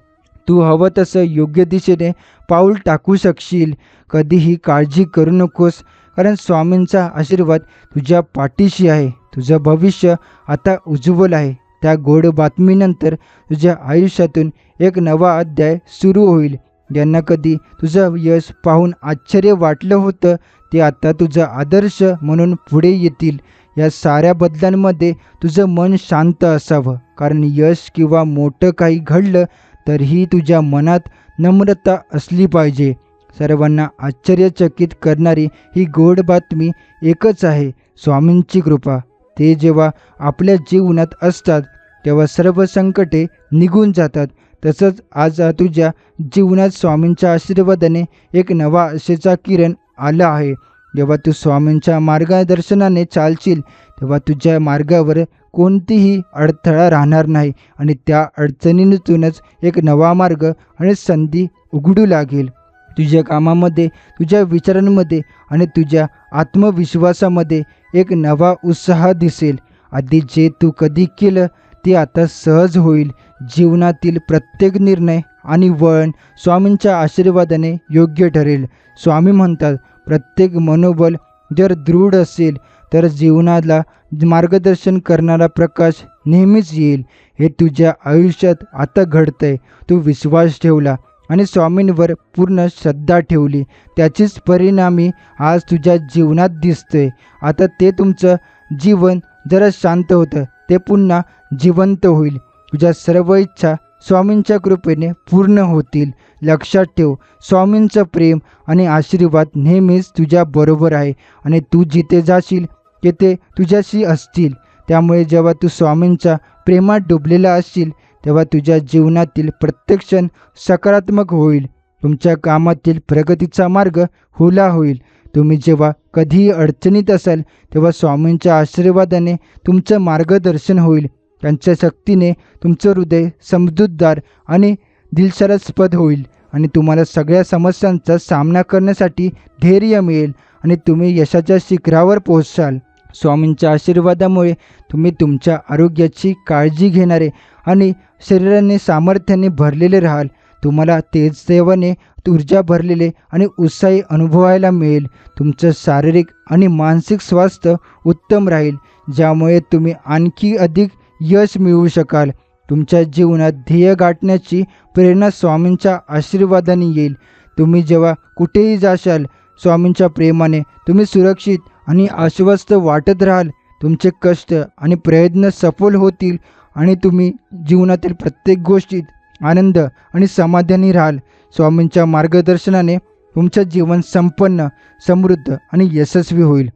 तू हवं तसं योग्य दिशेने पाऊल टाकू शकशील. कधीही काळजी करू नकोस, कारण स्वामींचा आशीर्वाद तुझ्या पाठीशी आहे. तुझं भविष्य आता उज्ज्वल आहे. त्या गोड बातमीनंतर तुझ्या आयुष्यातून एक नवा अध्याय सुरू होईल. ज्यांना कधी तुझं यश पाहून आश्चर्य वाटलं होतं, ते आता तुझा आदर्श म्हणून पुढे येतील. या साऱ्या बदलांमध्ये तुझं मन शांत असावं, कारण यश किंवा मोठं काही घडलं तरीही तुझ्या मनात नम्रता असली पाहिजे. सर्वांना आश्चर्यचकित करणारी ही गोड बातमी एकच आहे, स्वामींची कृपा. ते जेव्हा आपल्या जीवनात असतात तेव्हा सर्व संकटे निघून जातात. तसंच आज तुझ्या जीवनात स्वामींच्या आशीर्वादाने एक नवा आशेचा किरण आला आहे. जेव्हा तू स्वामींच्या मार्गदर्शनाने चालशील, तेव्हा तुझ्या मार्गावर कोणतीही अडथळा राहणार नाही आणि त्या अडचणीतूनच एक नवा मार्ग आणि संधी उघडू लागेल. तुझ्या कामामध्ये, तुझ्या विचारांमध्ये आणि तुझ्या आत्मविश्वासामध्ये एक नवा उत्साह दिसेल. आधी जे तू कधी केलं ते आता सहज होईल. जीवनातील प्रत्येक निर्णय आणि वळण स्वामींच्या आशीर्वादाने योग्य ठरेल. स्वामी म्हणतात, प्रत्येक मनोबल जर दृढ असेल तर जीवनाला मार्गदर्शन करणारा प्रकाश नेहमीच येईल. हे तुझ्या आयुष्यात आता घडतंय. तू विश्वास ठेवला आणि स्वामींवर पूर्ण श्रद्धा ठेवली, त्याचीच परिणामी आज तुझ्या जीवनात दिसतंय. आता ते तुमचं जीवन जरा शांत होतं ते पुन्हा जिवंत होईल. तुझ्या सर्व इच्छा स्वामींच्या कृपेने पूर्ण होतील. लक्षात ठेव, स्वामींचं प्रेम आणि आशीर्वाद नेहमीच तुझ्या बरोबर आहे आणि तू जिथे जाशील तिथे तुझ्याशी असतील. त्यामुळे जेव्हा तू स्वामींच्या प्रेमात डुबलेला असशील तेव्हा तुझ्या जीवनातील प्रत्येक क्षण सकारात्मक होईल. तुमच्या कामातील प्रगतीचा मार्ग खुला होईल. तुम्ही जेव्हा कधीही अडचणीत असाल तेव्हा स्वामींच्या आशीर्वादाने तुमचं मार्गदर्शन होईल. त्यांच्या शक्तीने तुमचं हृदय समजूतदार आणि दिलशास्पद होईल आणि तुम्हाला सगळ्या समस्यांचा सामना करण्यासाठी धैर्य मिळेल आणि तुम्ही यशाच्या शिखरावर पोहोचाल. स्वामींच्या आशीर्वादामुळे तुम्ही तुमच्या आरोग्याची काळजी घेणारे आणि शरीराने सामर्थ्याने भरलेले राहाल. तुम्हाला तेजसेवाने ऊर्जा भरलेले आणि उत्साही अनुभवायला मिळेल. तुमचं शारीरिक आणि मानसिक स्वास्थ्य उत्तम राहील, ज्यामुळे तुम्ही आणखी अधिक यश मिळवू शकाल. तुमच्या जीवनात ध्येय गाठण्याची प्रेरणा स्वामींच्या आशीर्वादाने येईल. तुम्ही जेव्हा कुठेही जाशाल स्वामींच्या प्रेमाने तुम्ही सुरक्षित आणि आश्वस्त वाटत राहाल. तुमचे कष्ट आणि प्रयत्न सफल होतील आणि तुम्ही जीवनातील प्रत्येक गोष्टीत आनंद आणि समाधानी राहाल. स्वामींच्या मार्गदर्शनाने तुमचं जीवन संपन्न, समृद्ध आणि यशस्वी होईल.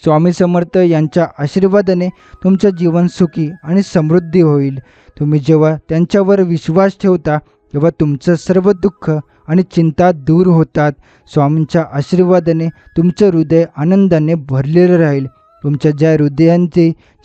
स्वामी समर्थ यांच्या आशीर्वादाने तुमचं जीवन सुखी आणि समृद्धी होईल. तुम्ही जेव्हा त्यांच्यावर विश्वास ठेवता तेव्हा तुमचं सर्व दुःख आणि चिंता दूर होतात. स्वामींच्या आशीर्वादाने तुमचं हृदय आनंदाने भरलेलं राहील. तुमच्या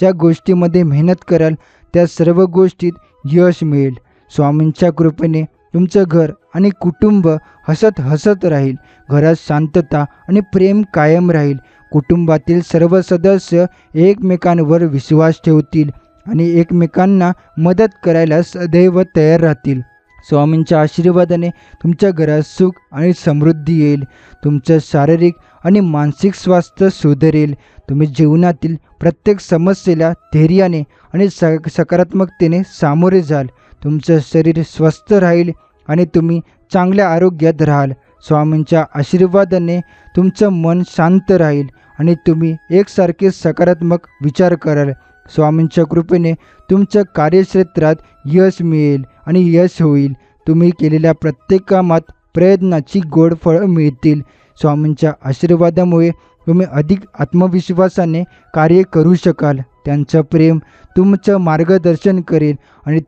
ज्या गोष्टीमध्ये मेहनत कराल त्या सर्व गोष्टीत यश मिळेल. स्वामींच्या कृपेने तुमचं घर आणि कुटुंब हसत हसत राहील. घरात शांतता आणि प्रेम कायम राहील. कुटुंबातील सर्व सदस्य एकमेकांवर विश्वास ठेवतील आणि एकमेकांना मदत करायला सदैव तयार राहतील. स्वामींच्या आशीर्वादाने तुमच्या घरात सुख आणि समृद्धी येईल. तुमचं शारीरिक आणि मानसिक स्वास्थ्य सुधारेल. तुम्ही जीवनातील प्रत्येक समस्येला धैर्याने आणि सकारात्मकतेने सामोरे जाल. तुमचं शरीर स्वस्थ राहील आणि तुम्ही चांगल्या आरोग्यात राहाल. स्वामींच्या आशीर्वादाने तुमचं मन शांत राहील आणि तुम्ही एकसारखे सकारात्मक विचार कराल. स्वामींच्या कृपेने तुमच्या कार्यक्षेत्रात यश मिळेल आणि यश होईल. तुम्ही केलेल्या प्रत्येक कामात प्रयत्नाची गोड फळं मिळतील. स्वामींच्या आशीर्वादामुळे तुम्ही अधिक आत्मविश्वासाने कार्य करू शकाल. त्यांचं प्रेम तुमचं मार्गदर्शन करेल आणि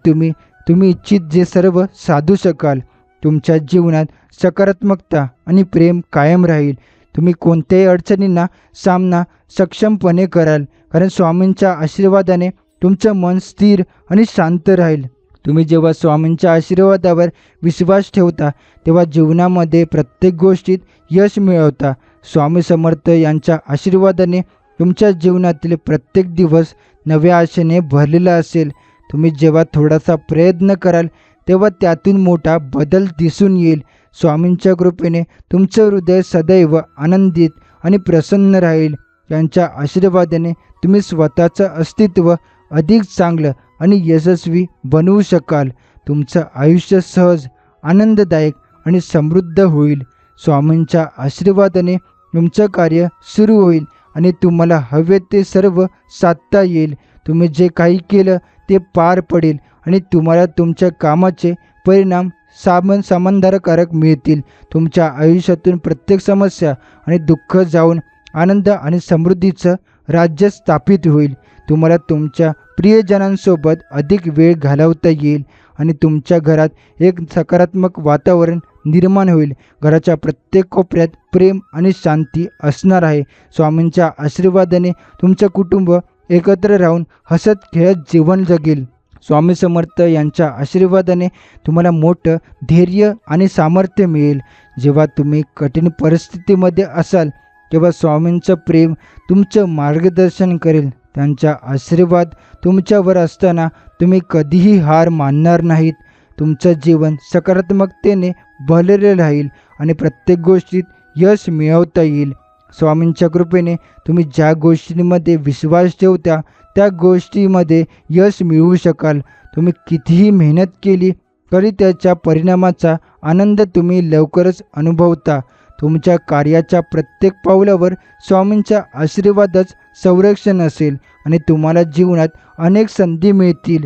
तुम्ही इच्छित जे सर्व साधू शकाल. तुमच्या जीवनात सकारात्मकता आणि प्रेम कायम राहील. तुम्ही कोणत्याही अडचणींना सामना सक्षमपणे कराल, कारण स्वामींच्या आशीर्वादाने तुमचं मन स्थिर आणि शांत राहील. तुम्ही जेव्हा स्वामींच्या आशीर्वादावर विश्वास ठेवता तेव्हा जीवनामध्ये प्रत्येक गोष्टीत यश मिळवता. स्वामी समर्थ यांच्या आशीर्वादाने तुमच्या जीवनातील प्रत्येक दिवस नव्या आशेने भरलेला असेल. तुम्ही जेव्हा थोडासा प्रयत्न कराल तेव्हा त्यातून मोठा बदल दिसून येईल. स्वामींच्या कृपेने तुमचं हृदय सदैव आनंदित आणि प्रसन्न राहील. त्यांच्या आशीर्वादाने तुम्ही स्वतःचं अस्तित्व अधिक चांगलं आणि यशस्वी बनवू शकाल. तुमचं आयुष्य सहज, आनंददायक आणि समृद्ध होईल. स्वामींच्या आशीर्वादाने तुमचं कार्य सुरू होईल आणि तुम्हाला हवे ते सर्व साधता येईल. तुम्ही जे काही केलं ते पार पडेल आणि तुम्हाला तुमच्या कामाचे परिणाम समाधानकारक मिळतील. तुमच्या आयुष्यातून प्रत्येक समस्या आणि दुःख जाऊन आनंद आणि समृद्धीचं राज्य स्थापित होईल. तुम्हाला तुमच्या प्रियजनांसोबत अधिक वेळ घालवता येईल आणि तुमच्या घरात एक सकारात्मक वातावरण निर्माण होईल. घराच्या प्रत्येक कोपऱ्यात प्रेम आणि शांती असणार आहे. स्वामींच्या आशीर्वादाने तुमचं कुटुंब एकत्र राहून हसत खेळत जीवन जगेल. स्वामी समर्थ यांच्या आशीर्वादाने तुम्हाला मोठं धैर्य आणि सामर्थ्य मिळेल. जेव्हा तुम्ही कठीण परिस्थितीमध्ये असाल तेव्हा स्वामींचं प्रेम तुमचं मार्गदर्शन करेल. त्यांचा आशीर्वाद तुमच्यावर असताना तुम्ही कधीही हार मानणार नाहीत. तुमचं जीवन सकारात्मकतेने भरलेलं राहील आणि प्रत्येक गोष्टीत यश मिळवता येईल. स्वामींच्या कृपेने तुम्ही ज्या गोष्टींमध्ये विश्वास ठेवता त्या गोष्टीमध्ये यश मिळवू शकाल. तुम्ही कितीही मेहनत केली तरी त्याच्या परिणामाचा आनंद तुम्ही लवकरच अनुभवता. तुमच्या कार्याच्या प्रत्येक पावलावर स्वामींचा आशीर्वादच संरक्षण असेल आणि तुम्हाला जीवनात अनेक संधी मिळतील.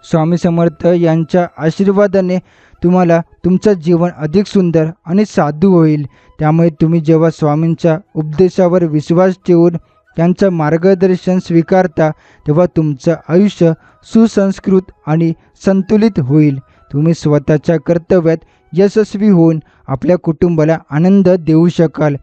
स्वामी समर्थ यांच्या आशीर्वादाने तुम्हाला तुमचं जीवन अधिक सुंदर आणि साधू होईल. त्यामुळे तुम्ही जेव्हा स्वामींच्या उपदेशावर विश्वास ठेवून त्यांचं मार्गदर्शन स्वीकारता तेव्हा तुमचं आयुष्य सुसंस्कृत आणि संतुलित होईल. तुम्ही स्वतःच्या कर्तव्यात यशस्वी होऊन आपल्या कुटुंबाला आनंद देऊ शकाल.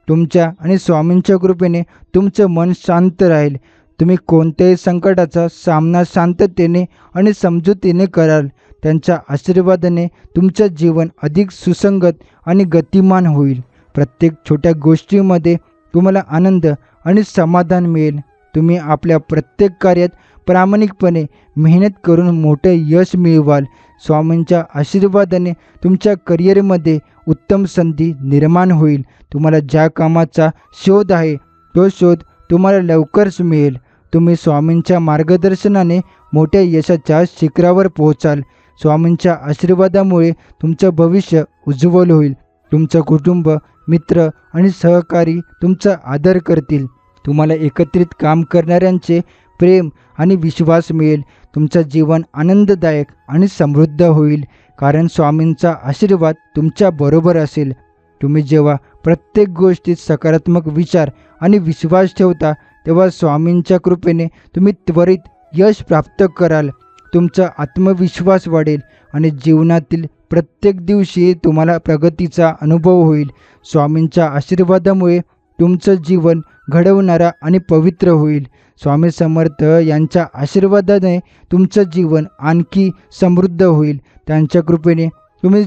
तुमच्या आणि स्वामींच्या कृपेने तुमचं मन शांत राहील. तुम्ही कोणत्याही संकटाचा सामना शांततेने आणि समजुतीने कराल. त्यांच्या आशीर्वादाने तुमचं जीवन अधिक सुसंगत आणि गतिमान होईल. प्रत्येक छोट्या गोष्टीमध्ये तुम्हाला आनंद आणि समाधान मिळेल. तुम्ही आपल्या प्रत्येक कार्यात प्रामाणिकपणे मेहनत करून मोठे यश मिळवाल. स्वामींच्या आशीर्वादाने तुमच्या करिअरमध्ये उत्तम संधी निर्माण होईल. तुम्हाला ज्या कामाचा शोध आहे तो शोध तुम्हाला लवकरच मिळेल. तुम्ही स्वामींच्या मार्गदर्शनाने मोठ्या यशाच्या शिखरावर पोहोचाल. स्वामींच्या आशीर्वादामुळे तुमचं भविष्य उज्ज्वल होईल. तुमचं कुटुंब, मित्र आणि सहकारी तुमचा आदर करतील. तुम्हाला एकत्रित काम करणाऱ्यांचे प्रेम आणि विश्वास मिळेल. तुमचं जीवन आनंददायक आणि समृद्ध होईल, कारण स्वामींचा आशीर्वाद तुमच्या बरोबर असेल. तुम्ही जेव्हा प्रत्येक गोष्टीत सकारात्मक विचार आणि विश्वास ठेवता तेव्हा स्वामींच्या कृपेने तुम्ही त्वरित यश प्राप्त कराल. तुमचा आत्मविश्वास वाढेल आणि जीवनातील प्रत्येक दिवशी तुम्हाला प्रगतीचा अनुभव होईल. स्वामींच्या आशीर्वादामुळे तुमचं जीवन घडवणारा आणि पवित्र होईल. स्वामी समर्थ यांच्या आशीर्वादाने तुमचं जीवन आणखी समृद्ध होईल. त्यांच्या कृपेने तुम्ही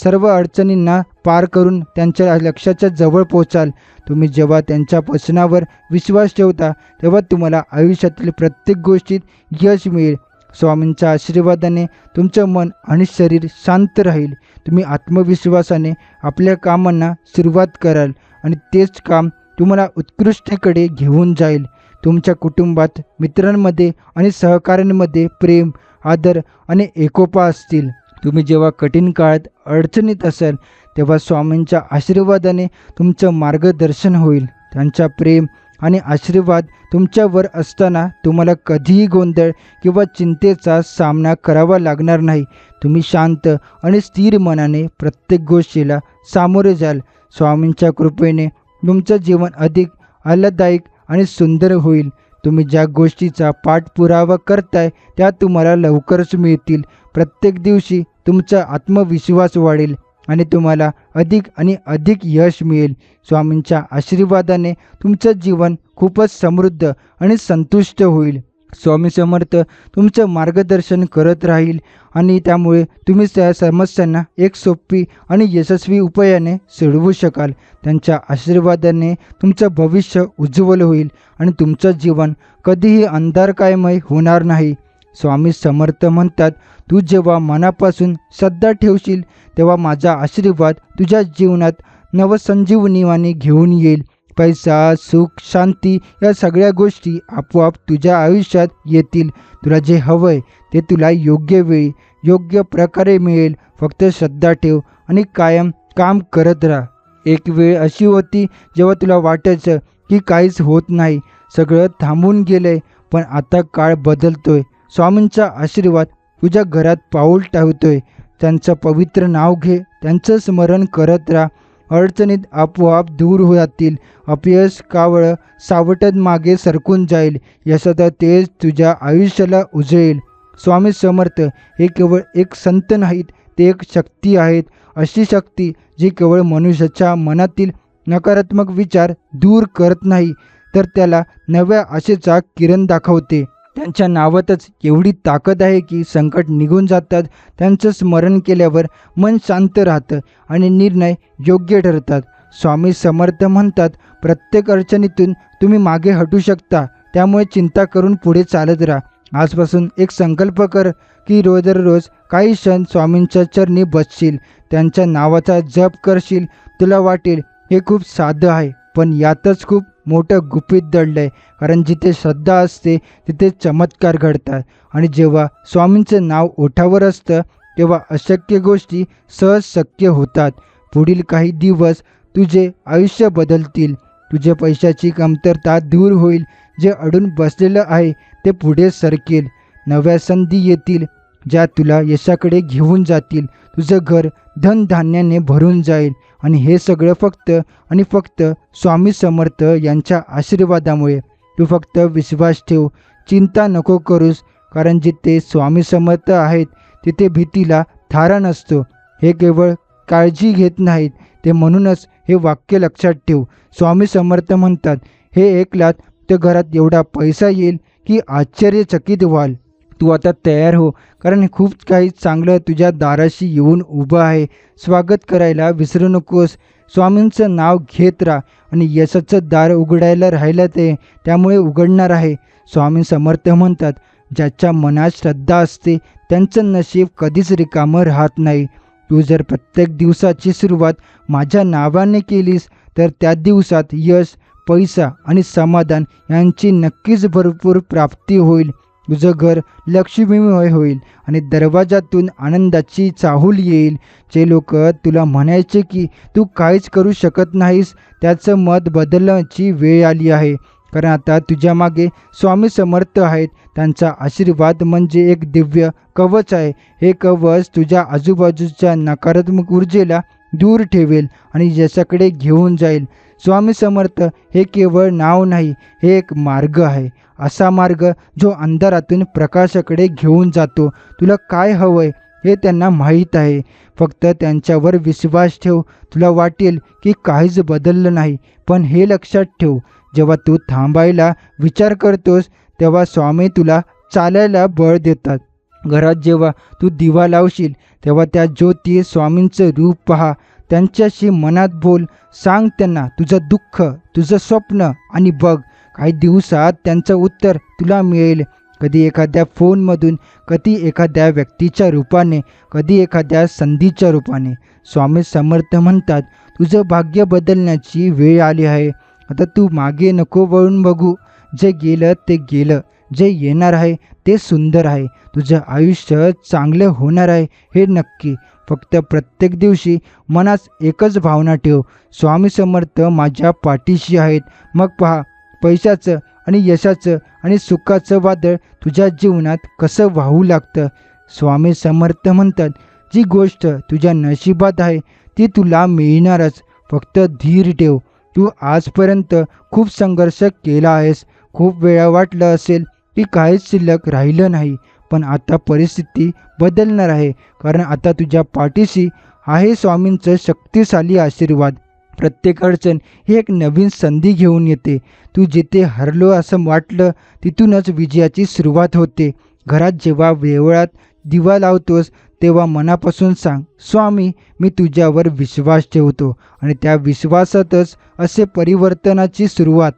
सर्व अडचणींना पार करून त्यांच्या लक्ष्याच्या जवळ पोहोचाल. तुम्ही जेव्हा त्यांच्या वचनावर विश्वास ठेवता तेव्हा तुम्हाला आयुष्यातील प्रत्येक गोष्टीत यश मिळेल. स्वामींच्या आशीर्वादाने तुमचं मन आणि शरीर शांत राहील. तुम्ही आत्मविश्वासाने आपल्या कामांना सुरुवात कराल आणि तेच काम तुम्हाला उत्कृष्टेकडे घेऊन जाईल. तुमच्या कुटुंबात, मित्रांमध्ये आणि सहकाऱ्यांमध्ये प्रेम, आदर आणि एकोपा असतील. तुम्ही जेव्हा कठीण काळात अडचणीत असाल तेव्हा स्वामींच्या आशीर्वादाने तुमचं मार्गदर्शन होईल. त्यांचा प्रेम आणि आशीर्वाद तुमच्यावर असताना तुम्हाला कधीही गोंधळ किंवा चिंतेचा सामना करावा लागणार नाही. तुम्ही शांत आणि स्थिर मनाने प्रत्येक गोष्टीला सामोरे जाल. स्वामींच्या कृपेने तुमचं जीवन अधिक आल्हाददायक आणि सुंदर होईल. तुम्ही ज्या गोष्टीचा पाठपुरावा करताय त्या तुम्हाला लवकरच मिळतील. प्रत्येक दिवशी तुमचा आत्मविश्वास वाढेल आणि तुम्हाला अधिक आणि अधिक यश मिळेल. स्वामींच्या आशीर्वादाने तुमचं जीवन खूपच समृद्ध आणि संतुष्ट होईल. स्वामी समर्थ तुमचं मार्गदर्शन करत राहील आणि त्यामुळे तुम्ही त्या समस्यांना एक सोपी आणि यशस्वी उपायाने सोडवू शकाल. त्यांच्या आशीर्वादाने तुमचं भविष्य उज्ज्वल होईल आणि तुमचं जीवन कधीही अंधारकायमय होणार नाही. स्वामी समर्थ म्हणतात, तू जेव्हा मनापासून श्रद्धा ठेवशील तेव्हा माझा आशीर्वाद तुझ्या जीवनात नवसंजीवनीवाणी घेऊन येईल. पैसा, सुख, शांती या सगळ्या गोष्टी आपोआप तुझ्या आयुष्यात येतील. तुला जे हवंय ते तुला योग्य वेळी योग्य प्रकारे मिळेल. फक्त श्रद्धा ठेव आणि कायम काम करत राहा. एक वेळ अशी होती जेव्हा तुला वाटायचं की काहीच होत नाही, सगळं थांबून गेलंय, पण आता काळ बदलतोय. स्वामींचा आशीर्वाद तुझ्या घरात पाऊल ठेवतोय. त्यांचं पवित्र नाव घे, त्यांचं स्मरण करत राहा. अडचणीत आपोआप दूर जातील. अपयश कावळं सावटत मागे सरकून जाईल. यशाचं तेज तुझ्या आयुष्याला उजळेल. स्वामी समर्थ हे केवळ एक संत नाहीत, ते एक शक्ती आहेत. अशी शक्ती जी केवळ मनुष्याच्या मनातील नकारात्मक विचार दूर करत नाही, तर त्याला नव्या आशेचा किरण दाखवते. त्यांच्या नावातच एवढी ताकद आहे की संकट निघून जातात. त्यांचं स्मरण केल्यावर मन शांत राहतं आणि निर्णय योग्य ठरतात. स्वामी समर्थ म्हणतात, प्रत्येक अडचणीतून तुम्ही मागे हटू शकता. त्यामुळे चिंता करून पुढे चालत राहा. आजपासून एक संकल्प कर की रोज काही क्षण स्वामींच्या चरणी बसशील, त्यांच्या नावाचा जप करशील. तुला वाटेल हे खूप साधं आहे, पण यातच खूप मोठं गुपित दडलंय. कारण जिथे श्रद्धा असते तिथे चमत्कार घडतात. आणि जेव्हा स्वामींचं नाव ओठावर असतं तेव्हा अशक्य गोष्टी सहज शक्य होतात. पुढील काही दिवस तुझे आयुष्य बदलतील. तुझे पैशाची कमतरता दूर होईल. जे अडून बसलेलं आहे ते पुढे सरकेल. नव्या संधी येतील ज्या तुला यशाकडे घेऊन जातील. तुझं घर धनधान्याने भरून जाईल आणि हे सगळं फक्त आणि फक्त स्वामी समर्थ यांच्या आशीर्वादामुळे. तू फक्त विश्वास ठेव, चिंता नको करूस, कारण जिथे स्वामी समर्थ आहेत तिथे भीतीला थारा नसतो. हे केवळ काळजी घेत नाहीत, ते म्हणूनच हे वाक्य लक्षात ठेव. स्वामी समर्थ म्हणतात, हे ऐकलात तर घरात एवढा पैसा येईल की आश्चर्यचकित व्हाल. तू आता तयार हो, कारण खूप काही चांगलं तुझ्या दाराशी येऊन उभं आहे. स्वागत करायला विसरू नकोस. स्वामींचं नाव घेत राहा आणि यशाचं दार उघडायला राहिलं ते त्यामुळे उघडणार आहे. स्वामी समर्थ म्हणतात, ज्याच्या मनात श्रद्धा असते त्यांचं नशीब कधीच रिकामं राहत नाही. तू जर प्रत्येक दिवसाची सुरुवात माझ्या नावाने केलीस तर त्या दिवसात यश, पैसा आणि समाधान यांची नक्कीच भरपूर प्राप्ती होईल. तुझं घर लक्ष्मीमय होईल आणि दरवाजातून आनंदाची चाहूल येईल. जे लोक तुला म्हणायचे की तू काहीच करू शकत नाहीस, त्याचं मत बदलण्याची वेळ आली आहे. कारण आता तुझ्या मागे स्वामी समर्थ आहेत. त्यांचा आशीर्वाद म्हणजे एक दिव्य कवच आहे. हे कवच तुझ्या आजूबाजूच्या नकारात्मक ऊर्जेला दूर ठेवेल आणि यशाकडे घेऊन जाईल. स्वामी समर्थ हे केवळ नाव नाही, हे एक मार्ग आहे. असा मार्ग जो अंधारातून प्रकाशाकडे घेऊन जातो. तुला काय हवंय हे त्यांना माहीत आहे. फक्त त्यांच्यावर विश्वास ठेव. तुला वाटेल की काहीच बदललं नाही, पण हे लक्षात ठेव, जेव्हा तू थांबायला विचार करतोस तेव्हा स्वामी तुला चालायला बळ देतात. घरात जेव्हा तू दिवा लावशील तेव्हा त्या ज्योती स्वामींचं रूप पहा. त्यांच्याशी मनात बोल. सांग त्यांना तुझं दुःख, तुझं स्वप्न आणि बघ, काही दिवसात त्यांचं उत्तर तुला मिळेल. कधी एखाद्या फोनमधून, कधी एखाद्या व्यक्तीच्या रूपाने, कधी एखाद्या संधीच्या रूपाने. स्वामी समर्थ म्हणतात, तुझं भाग्य बदलण्याची वेळ आली आहे. आता तू मागे नको वळून बघू. जे गेलं ते गेलं. जे येणार आहे ते सुंदर आहे. तुझं आयुष्य चांगलं होणार आहे हे नक्की. फक्त प्रत्येक दिवशी मनात एकच भावना ठेव, स्वामी समर्थ माझ्या पाठीशी आहेत. मग पहा, पैशाचं आणि यशाचं आणि सुखाचं वादळ तुझ्या जीवनात कसं वाहू लागतं. स्वामी समर्थ म्हणतात, जी गोष्ट तुझ्या नशिबात आहे ती तुला मिळणारच. फक्त धीर ठेव. तू आजपर्यंत खूप संघर्ष केला आहेस. खूप वेळा वाटलं असेल की काहीच शिल्लक राहिलं नाही, पण आता परिस्थिती बदलणार आहे. कारण आता तुझ्या पाठीशी आहे स्वामींचं शक्तिशाली आशीर्वाद. प्रत्येक अडचण ही एक नवीन संधी घेऊन येते. तू जिथे हरलो असं वाटलं तिथूनच विजयाची सुरुवात होते. घरात जेव्हा वेवळात दिवा लावतोस तेव्हा मनापासून सांग, स्वामी मी तुझ्यावर विश्वास ठेवतो. आणि त्या विश्वासातच असे परिवर्तनाची सुरुवात.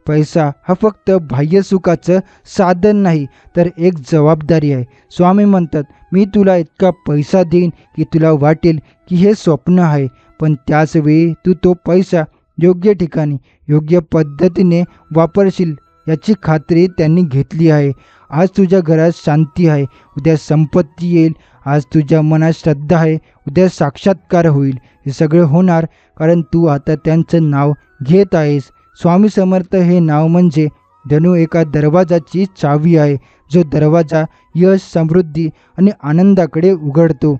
पैसा हा फक्त बाह्य सुखाचं साधन नाही, तर एक जबाबदारी आहे. स्वामी म्हणतात, मी तुला इतका पैसा देईन की तुला वाटेल की हे स्वप्न आहे, पण त्याच वेळी तू तो पैसा योग्य ठिकाणी, योग्य पद्धतीने वापरशील याची खात्री त्यांनी घेतली आहे. आज तुझ्या घरात शांती आहे, उद्या संपत्ती येईल. आज तुझ्या मनात श्रद्धा आहे, उद्या साक्षात्कार होईल. हे सगळं होणार कारण तू आता त्यांचं नाव घेत आहेस. स्वामी समर्थ हे नाव म्हणजे जणू एका दरवाजाची चावी आहे, जो दरवाजा यश, समृद्धी आणि आनंदाकडे उघडतो.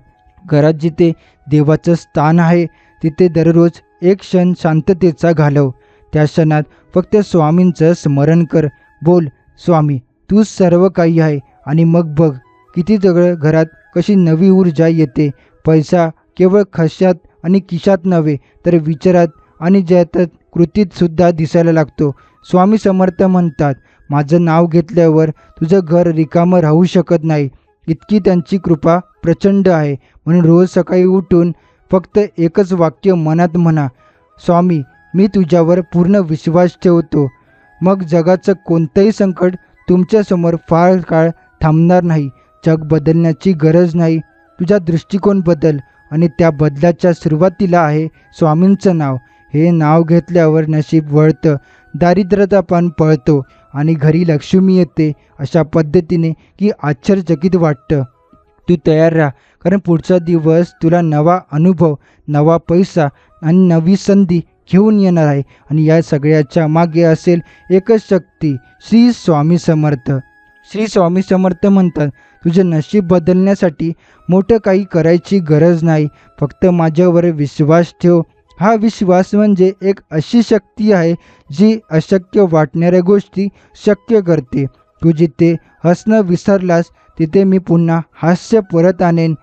घरात जिथे देवाचं स्थान आहे तिथे दररोज एक क्षण शांततेचा घालव. त्या क्षणात फक्त स्वामींचं स्मरण कर. बोल, स्वामी तू सर्व काही आहे. आणि मग बघ किती सगळं घरात कशी नवी ऊर्जा येते. पैसा केवळ खिशात आणि खिशात नव्हे तर विचारात आणि ज्यात कृतीत सुद्धा दिसायला लागतो. स्वामी समर्थ म्हणतात, माझं नाव घेतल्यावर तुझं घर रिकामं राहू शकत नाही. इतकी त्यांची कृपा प्रचंड आहे. म्हणून रोज सकाळी उठून फक्त एकच वाक्य मनात म्हणा, स्वामी मी तुझ्यावर पूर्ण विश्वास ठेवतो. मग जगाचं कोणतंही संकट तुमच्यासमोर फार काळ थांबणार नाही. जग बदलण्याची गरज नाही, तुझा दृष्टिकोन बदल. आणि त्या बदलाच्या सुरुवातीला आहे स्वामींचं नाव. हे नाव घेतल्यावर नशीब वळतं, दारिद्र्यता पण पळतो आणि घरी लक्ष्मी येते अशा पद्धतीने की आश्चर्यचकित वाटतं. तू तयार राहा, कारण पुढचा दिवस तुला नवा अनुभव, नवा पैसा आणि नवी संधी घेऊन येणार आहे. आणि या सगळ्याच्या मागे असेल एकच शक्ती, श्री स्वामी समर्थ. श्री स्वामी समर्थ म्हणतात, तुझे नशीब बदलण्यासाठी मोठं काही करायची गरज नाही. फक्त माझ्यावर विश्वास ठेव. हा विश्वास म्हणजे एक अशी शक्ती आहे जी अशक्य वाटणाऱ्या गोष्टी शक्य करते. तू जिथे हसणं विसरलास तिथे मी पुन्हा हास्य परत आणेन.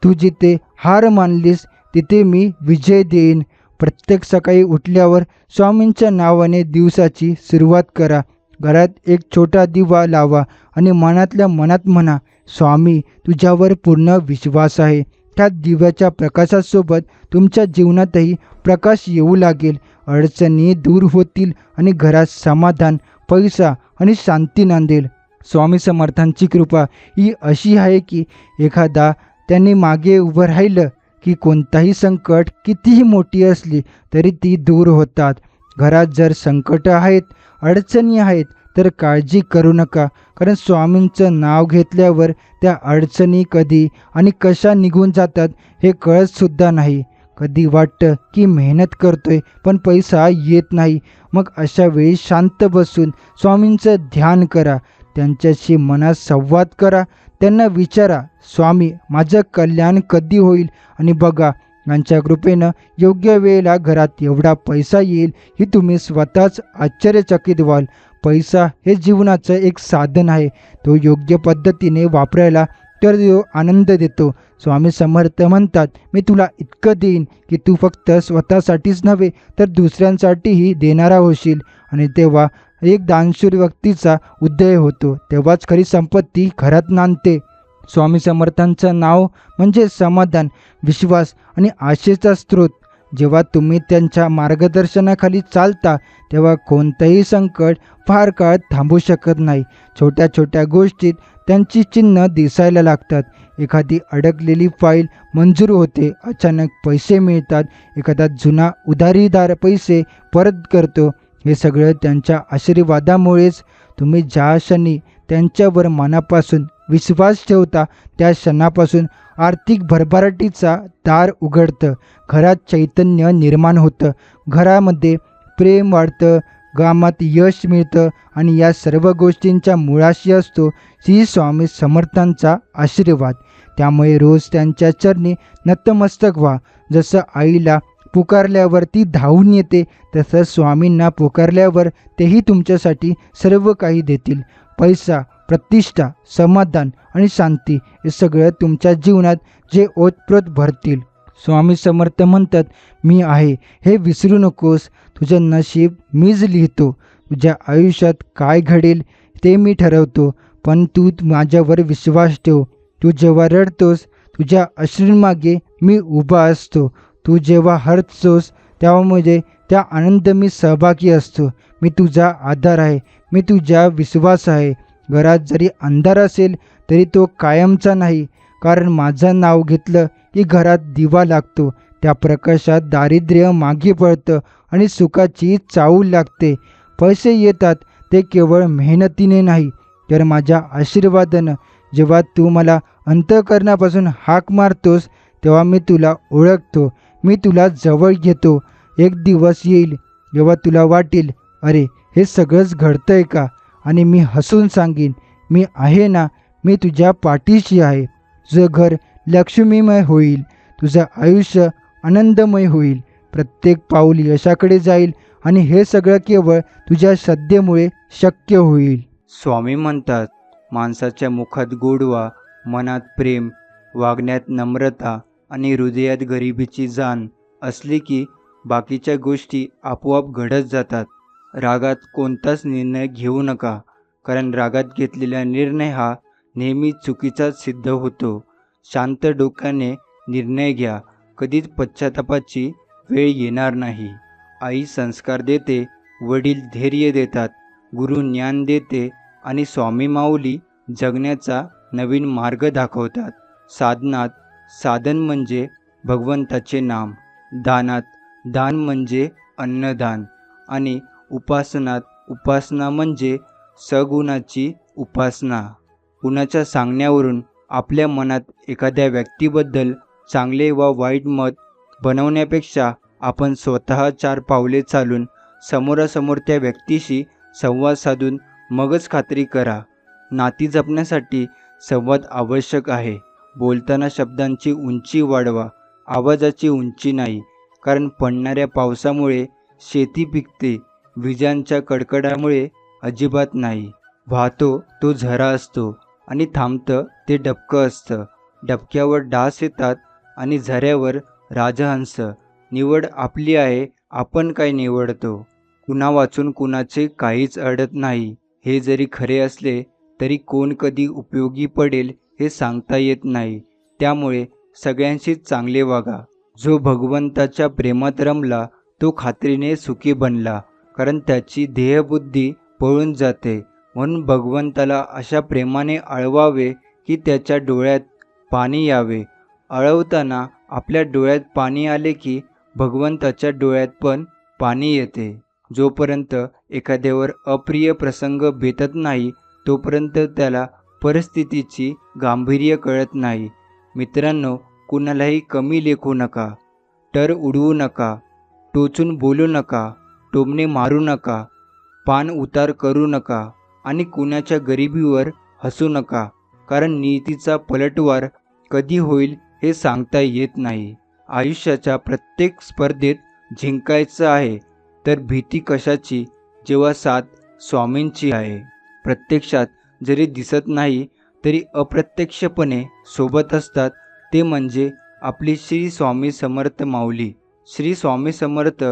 तू जिथे हार मानलीस तिथे मी विजय देईन. प्रत्येक सकाळी उठल्यावर स्वामींच्या नावाने दिवसाची सुरुवात करा. घरात एक छोटा दिवा लावा आणि मनातल्या मनात म्हणा, स्वामी तुझ्यावर पूर्ण विश्वास आहे. त्या दिव्याच्या प्रकाशासोबत तुमच्या जीवनातही प्रकाश येऊ लागेल. अडचणी दूर होतील आणि घरात समाधान, पैसा आणि शांती नांदेल. स्वामी समर्थांची कृपा ही अशी आहे की एखादा त्यांनी मागे उभं राहिलं की कोणताही संकट कितीही मोठी असली तरी ती दूर होतात. घरात जर संकट आहेत, अडचणी आहेत तर काळजी करू नका, कारण स्वामींचं नाव घेतल्यावर त्या अडचणी कधी आणि कशा निघून जातात हे कळतसुद्धा नाही. कधी वाटतं की मेहनत करतोय पण पैसा येत नाही. मग अशा वेळी शांत बसून स्वामींचं ध्यान करा. त्यांच्याशी मनात संवाद करा. त्यांना विचारा, स्वामी माझं कल्याण कधी होईल? आणि बघा, यांच्या कृपेनं योग्य वेळेला घरात एवढा पैसा येईल ही तुम्ही स्वतःच आश्चर्यचकित व्हाल. पैसा हे जीवनाचं एक साधन आहे. तो योग्य पद्धतीने वापरायला तर तो आनंद देतो. स्वामी समर्थ म्हणतात, मी तुला इतकं देईन की तू फक्त स्वतःसाठीच नव्हे तर दुसऱ्यांसाठीही देणारा होशील. आणि तेव्हा एक दानशूर व्यक्तीचा उदय होतो. तेव्हाच खरी संपत्ती घरात नांदते. स्वामी समर्थांचं नाव म्हणजे समाधान, विश्वास आणि आशेचा स्रोत. जेव्हा तुम्ही त्यांच्या मार्गदर्शनाखाली चालता तेव्हा कोणतंही संकट फार काळ थांबू शकत नाही. छोट्या छोट्या गोष्टीत त्यांची चिन्ह दिसायला लागतात. एखादी अडकलेली फाईल मंजूर होते, अचानक पैसे मिळतात, एखादा जुना उधारीदार पैसे परत करतो. हे सगळं त्यांच्या आशीर्वादामुळेच. तुम्ही ज्या क्षणी त्यांच्यावर मनापासून विश्वास ठेवता त्या क्षणापासून आर्थिक भरभराटीचा दार उघडतं. घरात चैतन्य निर्माण होतं, घरामध्ये प्रेम वाढतं, कामात यश मिळतं आणि या सर्व गोष्टींच्या मुळाशी असतो श्री स्वामी समर्थांचा आशीर्वाद. त्यामुळे रोज त्यांच्या चरणी नतमस्तक व्हा. जसं आईला पुकारल्यावर ती धावून येते तसं स्वामींना पुकारल्यावर तेही तुमच्यासाठी सर्व काही देतील. पैसा, प्रतिष्ठा, समाधान आणि शांती हे सगळं तुमच्या जीवनात जे ओतप्रोत भरतील. स्वामी समर्थ म्हणतात, मी आहे हे विसरू नकोस. तुझं नशीब मीच लिहितो. तुझ्या आयुष्यात काय घडेल ते मी ठरवतो, पण तू माझ्यावर विश्वास ठेव. तू जेव्हा रडतोस तुझ्या अश्रूंमागे मी उभा असतो. तू जेव्हा हरतोस त्यामध्ये त्या आनंद मी सहभागी असतो. मी तुझा आधार आहे, मी तुझा विश्वास आहे. घरात जरी अंधार असेल तरी तो कायमचा नाही, कारण माझं नाव घेतलं की घरात दिवा लागतो. त्या प्रकाशात दारिद्र्य मागे पळतं आणि सुखाची चाहूल लागते. पैसे येतात ते केवळ मेहनतीने नाही तर माझ्या आशीर्वादानं. जेव्हा तू मला अंतःकरणापासून हाक मारतोस तेव्हा मी तुला ओळखतो, मी तुला जवळ घेतो. एक दिवस येईल जेव्हा तुला वाटेल, अरे हे सगळंच घडतंय का? आणि मी हसून सांगेन, मी आहे ना, मी तुझ्या पाठीशी आहे. तुझं घर लक्ष्मीमय होईल, तुझं आयुष्य आनंदमय होईल, प्रत्येक पाऊल यशाकडे जाईल आणि हे सगळं केवळ तुझ्या श्रद्धेमुळे शक्य होईल. स्वामी म्हणतात, माणसाच्या मुखात गोडवा, मनात प्रेम, वागण्यात नम्रता आणि हृदयात गरिबीची जाण असली की बाकीच्या गोष्टी आपोआप घडत जातात. रागात कोणताच निर्णय घेऊ नका, कारण रागात घेतलेला निर्णय हा नेहमी चुकीचाच सिद्ध होतो. शांत डोक्याने निर्णय घ्या, कधीच पश्चातापाची वेळ येणार नाही. आई संस्कार देते, वडील धैर्य देतात, गुरु ज्ञान देते आणि स्वामी माऊली जगण्याचा नवीन मार्ग दाखवतात. साधनात साधन म्हणजे भगवंताचे नाम, दानात दान म्हणजे अन्नदान आणि उपासनात उपासना म्हणजे सगुणाची उपासना. कुणाच्या सांगण्यावरून आपल्या मनात एखाद्या व्यक्तीबद्दल चांगले वा वाईट मत बनवण्यापेक्षा आपण स्वतः 4 पावले चालून समोरासमोर त्या व्यक्तीशी संवाद साधून मगच खात्री करा. नाती जपण्यासाठी संवाद आवश्यक आहे. बोलताना शब्दांची उंची वाढवा, आवाजाची उंची नाही. कारण पडणाऱ्या पावसामुळे शेती पिकते, विजांच्या कडकडामुळे अजिबात नाही. वाहतो तो झरा असतो आणि थांबतं ते डबकं असतं. डबक्यावर डास येतात आणि झऱ्यावर राजहंस. निवड आपली आहे, आपण काय निवडतो. कुणा वाचून कुणाचे काहीच अडत नाही. हे जरी खरे असले तरी कोण कधी उपयोगी पडेल हे सांगता येत नाही. त्यामुळे सगळ्यांशीच चांगले वागा. जो भगवंताच्या प्रेमात रमला तो खात्रीने सुखी बनला, कारण त्याची देहबुद्धी पळून जाते. म्हणून भगवंताला अशा प्रेमाने आळवावे की त्याच्या डोळ्यात पाणी यावे. आळवताना आपल्या डोळ्यात पाणी आले की भगवंताच्या डोळ्यात पण पाणी येते. जोपर्यंत एखाद्यावर अप्रिय प्रसंग बेतत नाही तोपर्यंत त्याला परिस्थितीची गांभीर्य कळत नाही. मित्रांनो, कुणालाही कमी लेखू नका, टर उडवू नका, टोचून बोलू नका, टोमणे मारू नका, पान उतार करू नका आणि कुणाच्या गरिबीवर हसू नका, कारण नीतीचा पलटवार कधी होईल हे सांगता येत नाही. आयुष्याच्या प्रत्येक स्पर्धेत जिंकायचं आहे तर भीती कशाची, जेव्हा साथ स्वामींची आहे. प्रत्यक्षात जरी दिसत नाही तरी अप्रत्यक्षपणे सोबत असतात ते म्हणजे आपली श्री स्वामी समर्थ माऊली. श्री स्वामी समर्थ,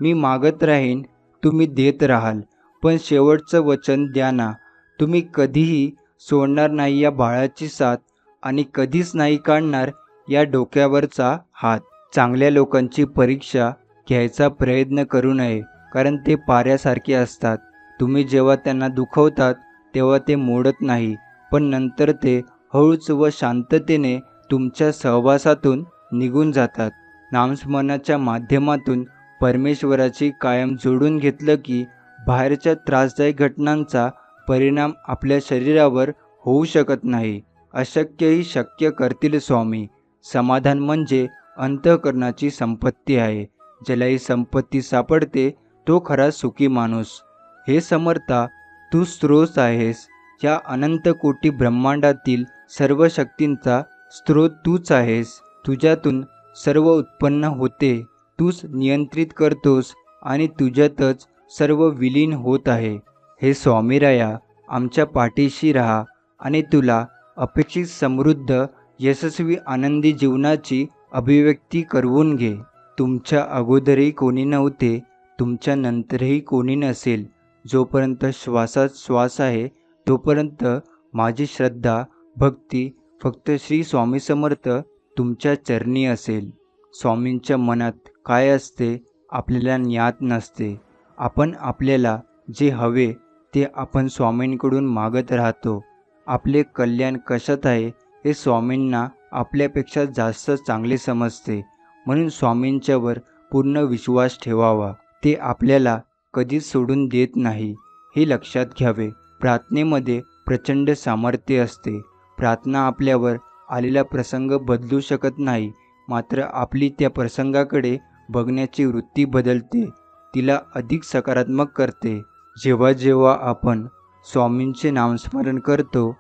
मी मागत राहीन, तुम्ही देत राहाल, पण शेवटचं वचन द्या ना. तुम्ही कधीही सोडणार नाही या बाळाची साथ आणि कधीच नाही काढणार या डोक्यावरचा हात. चांगल्या लोकांची परीक्षा घ्यायचा प्रयत्न करू नये, कारण ते पाऱ्यासारखे असतात. तुम्ही जेव्हा त्यांना दुखवतात तेव्हा ते मोडत नाही, पण नंतर ते हळूच व शांततेने तुमच्या सहवासातून निघून जातात. नामस्मरणाच्या माध्यमातून परमेश्वराची कायम जोडून घेतलं की बाहेरच्या त्रासदायक घटनांचा परिणाम आपल्या शरीरावर होऊ शकत नाही. अशक्यही शक्य करतील स्वामी. समाधान म्हणजे अंतःकरणाची संपत्ती आहे. ज्याला ही संपत्ती सापडते तो खरा सुखी माणूस. हे समर्था, तू स्रोत आहेस. या अनंत कोटी ब्रह्मांडातील सर्व शक्तींचा स्रोत तूच आहेस. तुझ्यातून सर्व उत्पन्न होते, तूच नियंत्रित करतोस आणि तुझ्यातच सर्व विलीन होत आहे. हे स्वामीराया, आमच्या पाठीशी राहा आणि तुला अपेक्षित समृद्ध यशस्वी आनंदी जीवनाची अभिव्यक्ती करवून घे. तुमच्या अगोदरही कोणी नव्हते, तुमच्या नंतरही कोणी नसेल. जोपर्यंत श्वासात श्वास आहे तोपर्यंत माझी श्रद्धा भक्ती फक्त श्री स्वामी समर्थ तुमच्या चरणी असेल. स्वामींच्या मनात काय असते आपल्याला ज्ञात नसते. आपल्याला जे हवे ते आपण स्वामींकडून मागत राहतो. आपले कल्याण कशात आहे हे स्वामींना आपल्यापेक्षा जास्त चांगले समजते. म्हणून स्वामींच्यावर पूर्ण विश्वास ठेवावा. ते आपल्याला कधीच सोडून देत नाही, हे लक्षात घ्यावे. प्रार्थनेमध्ये प्रचंड सामर्थ्य असते. प्रार्थना आपल्यावर आलेला प्रसंग बदलू शकत नाही, मात्र आपली त्या प्रसंगाकडे बघण्याची वृत्ती बदलते, तिला अधिक सकारात्मक करते. जेव्हा जेव्हा आपण स्वामींचे नामस्मरण करतो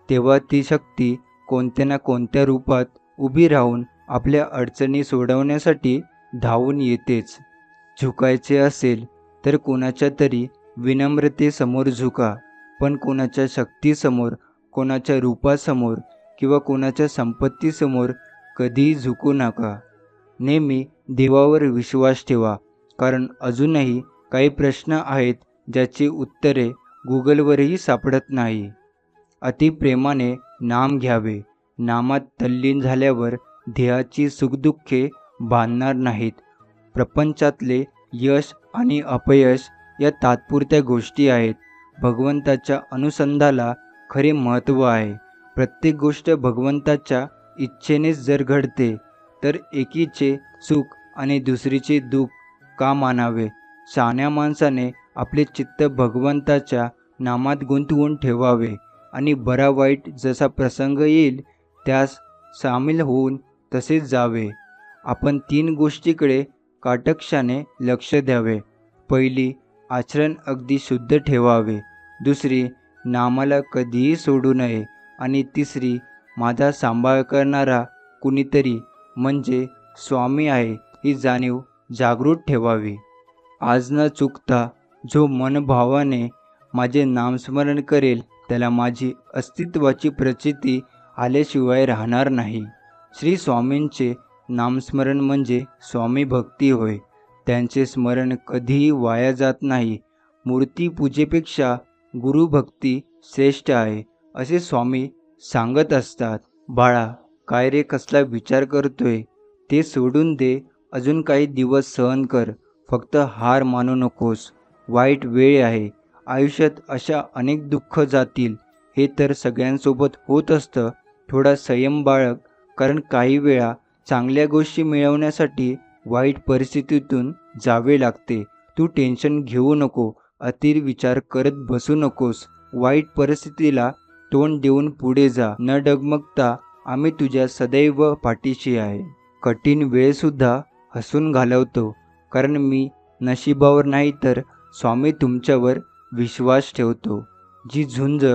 तेव्हा ती शक्ती कोणत्या ना कोणत्या रूपात उभी राहून आपल्या अडचणी सोडवण्यासाठी धावून येतेच. झुकायचे असेल तर कोणाच्या तरी विनम्रतेसमोर झुका, पण कोणाच्या शक्तीसमोर, कोणाच्या रूपासमोर किंवा कोणाच्या संपत्तीसमोर कधीही झुकू नका. नेहमी देवावर विश्वास ठेवा, कारण अजूनही काही प्रश्न आहेत ज्याची उत्तरे गुगलवरही सापडत नाही. अतिप्रेमाने नाम घ्यावे. नामात तल्लीन झाल्यावर देहाची सुखदुःखे बांधणार नाहीत. प्रपंचातले यश आणि अपयश या तात्पुरत्या गोष्टी आहेत. भगवंताच्या अनुसंधानाला खरे महत्त्व आहे. प्रत्येक गोष्ट भगवंताच्या इच्छेनेच जर घडते तर एकीचे सुख आणि दुसरीचे दुःख का मानावे. शहाण्या माणसाने आपले चित्त भगवंताच्या नामात गुंतवून ठेवावे आणि बरा वाईट जसा प्रसंग येईल त्यास सामील होऊन तसेच जावे. आपण 3 गोष्टीकडे काटकशाने लक्ष द्यावे. पहिली, आचरण अगदी शुद्ध ठेवावे. दुसरी, नामाला कधीही सोडू नये. आणि तिसरी, माझा सांभाळ करणारा कुणीतरी म्हणजे स्वामी आहे ही जाणीव जागृत ठेवावी. आज न चुकता जो मनभावाने माझे नामस्मरण करेल त्याला माझी अस्तित्वाची प्रचिती आल्याशिवाय राहणार नाही. श्री स्वामींचे नामस्मरण म्हणजे स्वामी भक्ती होय. त्यांचे स्मरण कधीही वाया जात नाही. मूर्तीपूजेपेक्षा गुरुभक्ती श्रेष्ठ आहे असे स्वामी सांगत असतात. बाळा, काय रे कसला विचार करतोय? ते सोडून दे. अजून काही दिवस सहन कर. फक्त हार मानू नकोस. वाईट वेळ आहे. आयुष्यात अशा अनेक दुःख जातील. हे तर सगळ्यांसोबत होत असतं. थोडा संयम बाळग. कारण काही वेळा चांगल्या गोष्टी मिळवण्यासाठी वाईट परिस्थितीतून जावे लागते. तू टेन्शन घेऊ नको. अति विचार करत बसू नकोस. वाईट परिस्थितीला तोंड देऊन पुढे जा. न डगमगता आम्ही तुझ्या सदैव पाठीशी आहे. कठीण वेळसुद्धा हसून घालवतो. कारण मी नशिबावर नाही तर स्वामी तुमच्यावर विश्वास ठेवतो. जी झुंज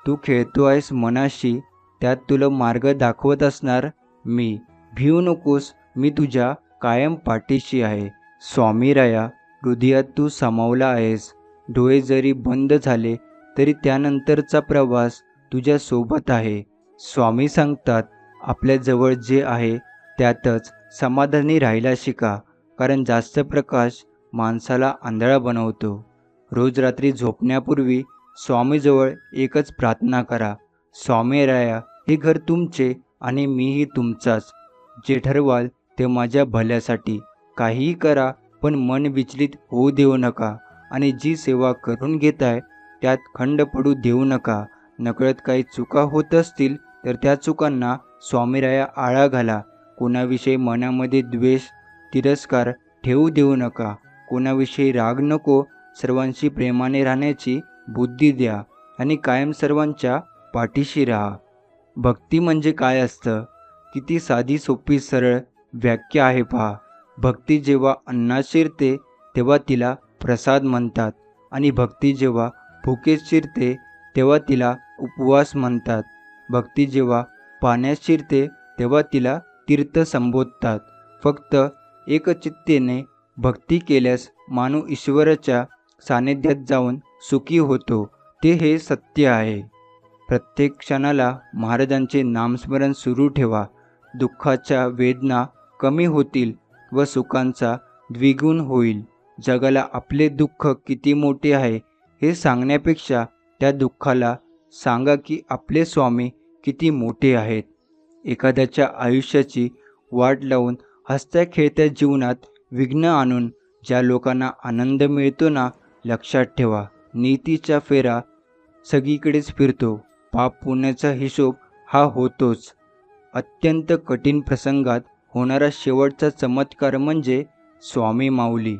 तू खेळतो आहेस मनाशी त्यात तुला मार्ग दाखवत असणार मी. भिवू नकोस. मी तुझ्या कायम पाठीशी आहे. स्वामीराया, हृदयात तू सामावला आहेस. डोळे जरी बंद झाले तरी त्यानंतरचा प्रवास तुझ्या सोबत आहे. स्वामी सांगतात, आपल्याजवळ जे आहे त्यातच समाधानी राहायला शिका. कारण जास्त प्रकाश माणसाला आंधळा बनवतो. रोज रात्री झोपण्यापूर्वी स्वामीजवळ एकच प्रार्थना करा. स्वामीराया, हे घर तुमचे आणि मीही तुमचाच. जे ठरवाल ते माझ्या भल्यासाठी. काहीही करा पण मन विचलित होऊ देऊ नका. आणि जी सेवा करून घेताय त्यात खंड पडू देऊ नका. नकळत काही चुका होत असतील तर त्या चुकांना स्वामीराया आळा घाला. कोणाविषयी मनामध्ये द्वेष, तिरस्कार ठेवू देऊ नका. कोणाविषयी राग नको. सर्वांशी प्रेमाने राहण्याची बुद्धी द्या आणि कायम सर्वांच्या पाठीशी राहा. भक्ती म्हणजे काय असतं? किती साधी सोपी सरळ व्याख्या आहे पहा. भक्ती जेव्हा अन्नात शिरते तेव्हा तिला प्रसाद म्हणतात आणि भक्ती जेव्हा भुकेत शिरते तेव्हा तिला उपवास म्हणतात. भक्ती जेव्हा पाण्यात शिरते तेव्हा तिला तीर्थ संबोधतात. फक्त एकचित्तेने भक्ती केल्यास माणूस ईश्वराच्या सानिध्यात जाऊन सुखी होतो. ते हे सत्य आहे. प्रत्येक क्षणाला महाराजांचे नामस्मरण सुरू ठेवा. दुःखाच्या वेदना कमी होतील व सुखांचा द्विगुण होईल. जगाला आपले दुःख किती मोठे आहे हे सांगण्यापेक्षा त्या दुःखाला सांगा की आपले स्वामी किती मोठे आहेत. एखाद्याच्या आयुष्याची वाट लावून हसत्या खेळत्या जीवनात विघ्न आणून ज्या लोकांना आनंद मिळतो ना, लक्षात ठेवा, नीतीचा फेरा सगळीकडेच फिरतो. पाप पुण्याचा हिशोब हा होतोच. अत्यंत कठीण प्रसंगात होणारा शेवटचा चमत्कार म्हणजे स्वामी माऊली.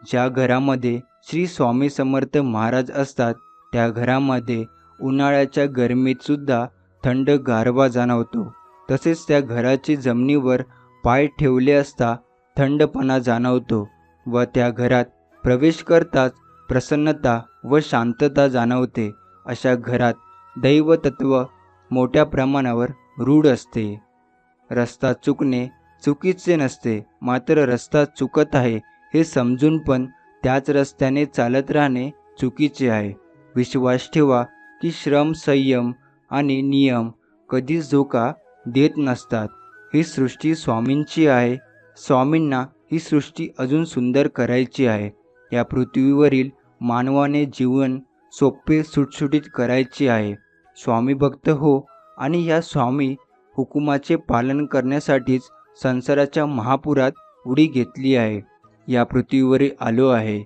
ज्या घरामध्ये श्री स्वामी समर्थ महाराज असतात त्या घरामध्ये उन्हाळ्याच्या गरमीतसुद्धा थंड गारवा जाणवतो. तसेच त्या घराची जमिनीवर पाय ठेवले असता थंडपणा जाणवतो व त्या घरात प्रवेश करताच प्रसन्नता व शांतता जाणवते. अशा घरात दैवतत्व मोठ्या प्रमाणावर रूढ असते. रस्ता चुकणे चुकीचे नसते, मात्र रस्ता चुकत आहे हे समजून पण त्याच रस्त्याने चालत राहणे चुकीचे आहे. विश्वास ठेवा की श्रम, संयम आणि नियम कधीच धोका देत नसतात. ही सृष्टी स्वामींची आहे. स्वामींना ही सृष्टी अजून सुंदर करायची आहे. या पृथ्वीवरील मानवाने जीवन सोपे सुटसुटीत करायचे आहे. स्वामी भक्त हो आणि या स्वामी हुकुमाचे पालन करण्यासाठीच संसाराच्या महापुरात उडी घेतली आहे. या पृथ्वीवर आलो आहे.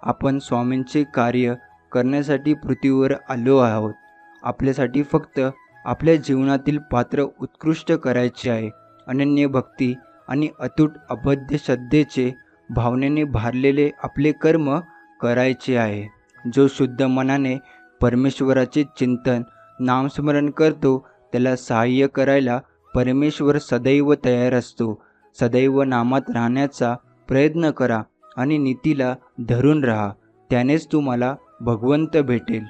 आपण स्वामींचे कार्य करण्यासाठी पृथ्वीवर आलो आहोत. आपल्यासाठी फक्त आपल्या जीवनातील पात्र उत्कृष्ट करायचे आहे. अनन्य भक्ती आणि अतूट अबद्ध श्रद्धेचे भावनेने भारलेले आपले कर्म करायचे आहे. जो शुद्ध मनाने परमेश्वराचे चिंतन, नामस्मरण करतो त्याला सहाय्य करायला परमेश्वर सदैव तयार असतो. सदैव नामात राहण्याचा प्रयत्न करा आणि नीतीला धरून राहा. त्यानेच तुम्हाला भगवंत भेटेल.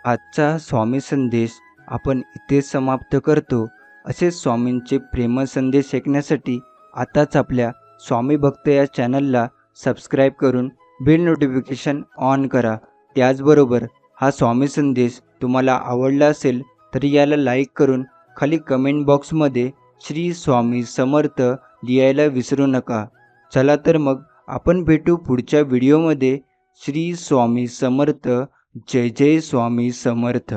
आजचा स्वामी संदेश आपण इथेच समाप्त करतो. असेच स्वामींचे प्रेम संदेश ऐकण्यासाठी आताच आपल्या स्वामी भक्त या चॅनलला सबस्क्राईब करून बेल नोटिफिकेशन ऑन करा. त्याचबरोबर हा स्वामी संदेश तुम्हाला आवडला असेल तर याला लाईक करून खाली कमेंट बॉक्समध्ये श्री स्वामी समर्थ लिहायला विसरू नका. चला तर मग आपण भेटू पुढच्या व्हिडिओमध्ये. श्री स्वामी समर्थ. जय जय स्वामी समर्थ.